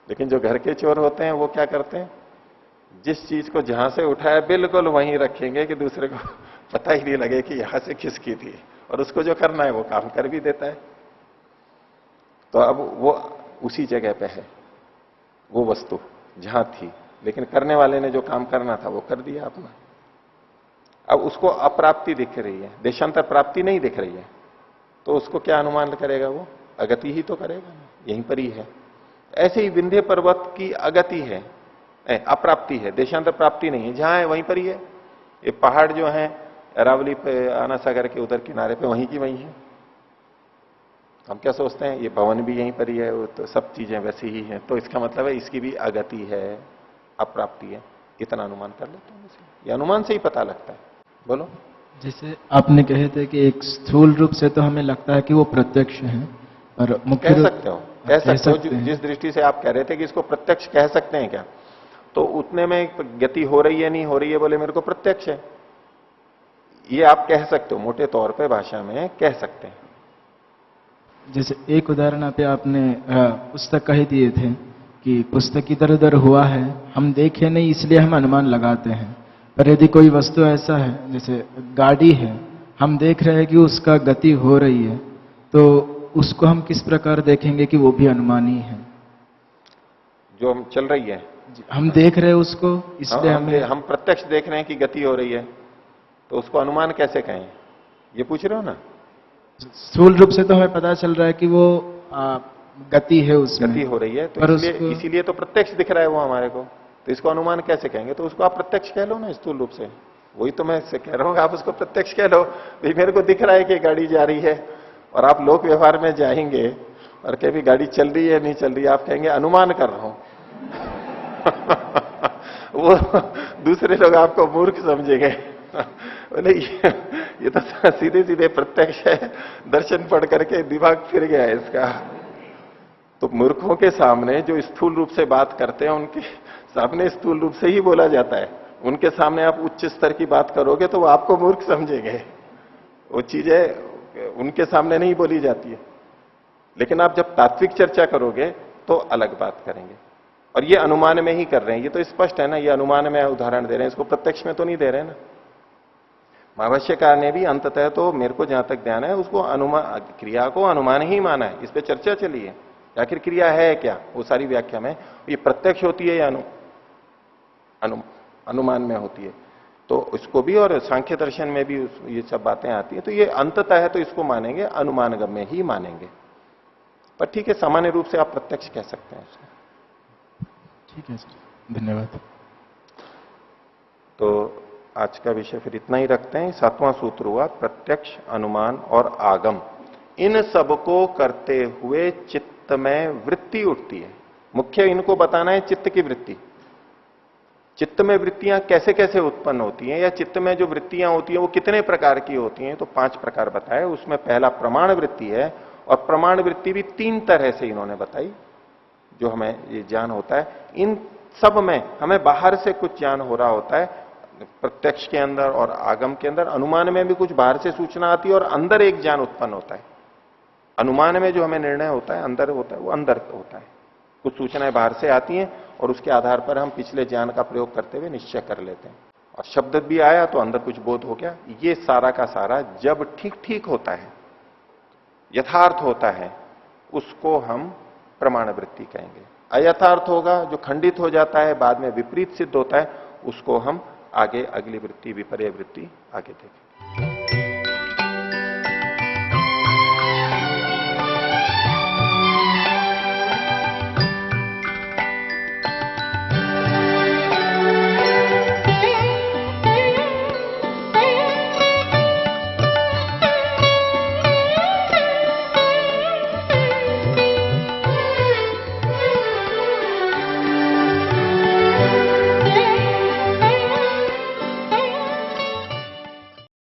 लेकिन जो घर के चोर होते हैं वो क्या करते हैं, जिस चीज को जहां से उठाया बिल्कुल वहीं रखेंगे कि दूसरे को पता ही नहीं लगे कि यहां से खिसकी थी, और उसको जो करना है वो काम कर भी देता है। तो अब वो उसी जगह पे है वो वस्तु जहां थी, लेकिन करने वाले ने जो काम करना था वो कर दिया अपना। अब उसको अप्राप्ति दिख रही है, देशांतर प्राप्ति नहीं दिख रही है, तो उसको क्या अनुमान करेगा, वो अगति ही तो करेगा ना, यहीं पर ही है। ऐसे ही विंध्य पर्वत की अगति है, अप्राप्ति है, देशांतर प्राप्ति नहीं है, जहां है वहीं पर ही है। ये पहाड़ जो है अरावली पे, आना सागर के उधर किनारे पे, वहीं की वहीं है। हम क्या सोचते हैं ये भवन भी यहीं पर ही है, वो तो सब चीजें वैसी ही हैं, तो इसका मतलब है इसकी भी अगति है, अप्राप्ति है, इतना अनुमान कर लेते हैं। ये अनुमान से ही पता लगता है। बोलो। जैसे आपने कहे थे कि एक स्थूल रूप से तो हमें लगता है कि वो प्रत्यक्ष है, और मुख्य कह सकते हो, कह सकते हो, हैं। जिस दृष्टि से आप कह रहे थे कि इसको प्रत्यक्ष कह सकते हैं क्या, तो उतने में गति हो रही है नहीं हो रही है, बोले मेरे को प्रत्यक्ष है, ये आप कह सकते हो, मोटे तौर पे भाषा में कह सकते हैं। जैसे एक उदाहरण पे आपने पुस्तक कह दिए थे कि पुस्तक इधर उधर हुआ है, हम देखे नहीं इसलिए हम अनुमान लगाते हैं। पर यदि कोई वस्तु ऐसा है, जैसे गाड़ी है, हम देख रहे हैं कि उसका गति हो रही है, तो उसको हम किस प्रकार देखेंगे कि वो भी अनुमानी है? जो हम चल रही है, हम देख रहे हैं उसको, इसलिए हम प्रत्यक्ष देख रहे हैं कि गति हो रही है, तो उसको अनुमान कैसे कहें, ये पूछ रहे हो ना? स्थूल रूप से तो हमें पता चल रहा है कि वो गति है, उसमें गति हो रही है, तो इसीलिए तो प्रत्यक्ष दिख रहा है वो हमारे को, तो इसको अनुमान कैसे कहेंगे? तो उसको आप प्रत्यक्ष कह लो ना, स्थूल रूप से। वही तो मैं कह रहा हूं, आप उसको प्रत्यक्ष कह लो। भाई मेरे को दिख रहा है कि गाड़ी जा रही है, और आप लोक व्यवहार में जाएंगे और कभी गाड़ी चल रही है नहीं चल रही है, आप कहेंगे अनुमान कर रहा हूं। वो दूसरे लोग आपको मूर्ख समझेंगे। बोले ये तो सीधे सीधे प्रत्यक्ष है, दर्शन पढ़ करके दिमाग फिर गया है इसका। तो मूर्खों के सामने जो स्थूल रूप से बात करते हैं, उनके सामने स्थूल रूप से ही बोला जाता है। उनके सामने आप उच्च स्तर की बात करोगे तो वो आपको मूर्ख समझेंगे। वो चीजें उनके सामने नहीं बोली जाती है। लेकिन आप जब तात्विक चर्चा करोगे तो अलग बात करेंगे। और ये अनुमान में ही कर रहे हैं, ये तो स्पष्ट है ना, ये अनुमान में उदाहरण दे रहे हैं, इसको प्रत्यक्ष में तो नहीं दे रहे ना। भाष्यकार ने भी अंततः तो मेरे को जहां तक ध्यान है उसको अनुमान, क्रिया को अनुमान ही माना है। इस पर चर्चा चली है, आखिर क्रिया है क्या, वो सारी व्याख्या में ये प्रत्यक्ष होती है या अनुमान में होती है, तो इसको भी, और सांख्य दर्शन में भी ये सब बातें आती हैं। तो ये अंततः है तो इसको मानेंगे, अनुमानगम्य ही मानेंगे। पर ठीक है, सामान्य रूप से आप प्रत्यक्ष कह सकते हैं इसको। ठीक है सर, धन्यवाद। तो आज का विषय फिर इतना ही रखते हैं। 7वां सूत्र हुआ प्रत्यक्ष, अनुमान और आगम। इन सबको करते हुए चित्त में वृत्ति उठती है। मुख्य इनको बताना है, चित्त की वृत्ति। चित्त में वृत्तियां कैसे कैसे उत्पन्न होती हैं, या चित्त में जो वृत्तियां होती हैं वो कितने प्रकार की होती हैं। तो 5 प्रकार बताए। उसमें पहला प्रमाण वृत्ति है, और प्रमाण वृत्ति भी 3 तरह से इन्होंने बताई जो हमें ये ज्ञान होता है। इन सब में हमें बाहर से कुछ ज्ञान हो रहा होता है, प्रत्यक्ष के अंदर और आगम के अंदर। अनुमान में भी कुछ बाहर से सूचना आती है और अंदर एक ज्ञान उत्पन्न होता है। अनुमान में जो हमें निर्णय होता है अंदर होता है, वो अंदर होता है। कुछ सूचनाएं बाहर से आती हैं और उसके आधार पर हम पिछले ज्ञान का प्रयोग करते हुए निश्चय कर लेते हैं, और शब्द भी आया तो अंदर कुछ बोध हो गया। ये सारा का सारा जब ठीक ठीक होता है, यथार्थ होता है, उसको हम प्रमाण वृत्ति कहेंगे। अयथार्थ होगा, जो खंडित हो जाता है, बाद में विपरीत सिद्ध होता है, उसको हम आगे अगली वृत्ति, विपर्य वृत्ति आगे देखेंगे।